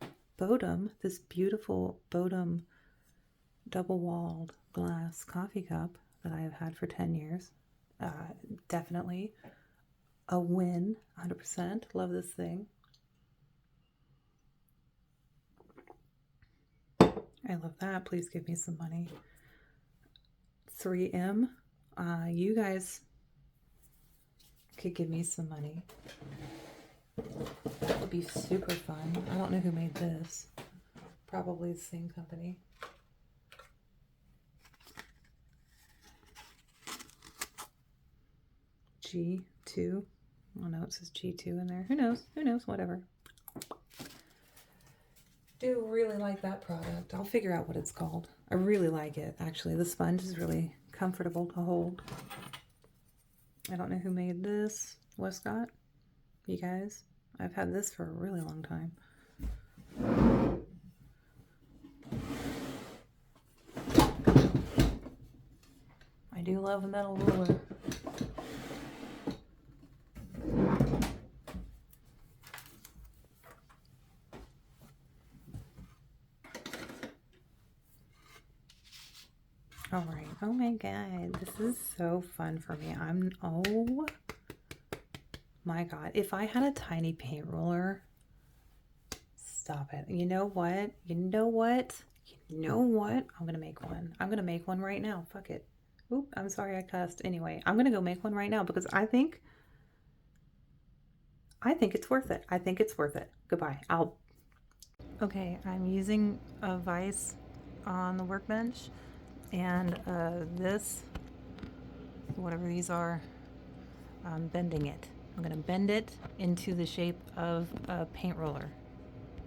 This beautiful Bodum double-walled glass coffee cup that I have had for 10 years. Definitely a win, 100%. Love this thing. I love that. Please give me some money. 3M. You guys could give me some money. That would be super fun. I don't know who made this. Probably the same company. G2. Oh no, it says G2 in there. Who knows? Who knows? Whatever. Do really like that product. I'll figure out what it's called. I really like it, actually. The sponge is really comfortable to hold. I don't know who made this. Westcott? You guys? I've had this for a really long time. I do love a metal ruler. All right. Oh my God. This is so fun for me. Oh my God. If I had a tiny paint roller, stop it. You know what? You know what? You know what? I'm going to make one. I'm going to make one right now. Fuck it. Oop, I'm sorry I cussed. Anyway, I'm going to go make one right now because I think it's worth it. I think it's worth it. Goodbye. Okay, I'm using a vise on the workbench and this, whatever these are, I'm bending it. I'm gonna bend it into the shape of a paint roller.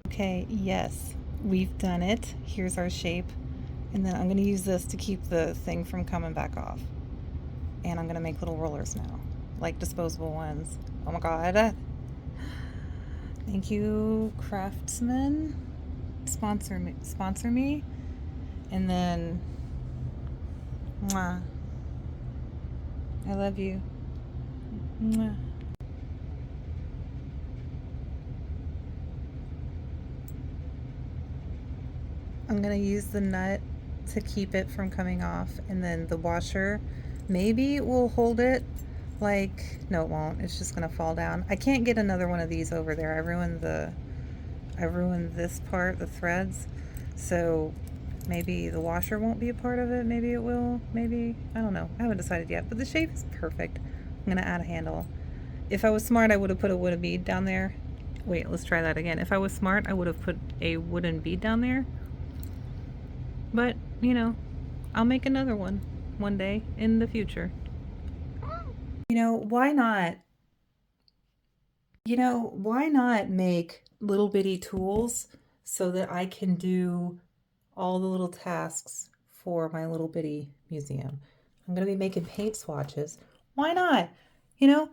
Okay, yes, we've done it. Here's our shape. And then I'm gonna use this to keep the thing from coming back off. And I'm gonna make little rollers now, like disposable ones. Oh my God. Thank you, Craftsman. Sponsor me. And then, mwah. I love you. Mwah. I'm gonna use the nut to keep it from coming off, and then the washer maybe will hold it. Like, no, it won't. It's just gonna fall down. I can't get another one of these over there. I ruined this part, the threads. So maybe the washer won't be a part of it. Maybe it will. Maybe, I don't know. I haven't decided yet, but the shape is perfect. I'm gonna add a handle. If I was smart, I would have put a wooden bead down there. Wait, let's try that again. If I was smart, I would have put a wooden bead down there. But, you know, I'll make another one day in the future. You know, why not? You know, why not make little bitty tools so that I can do all the little tasks for my little bitty museum? I'm going to be making paint swatches. Why not? You know,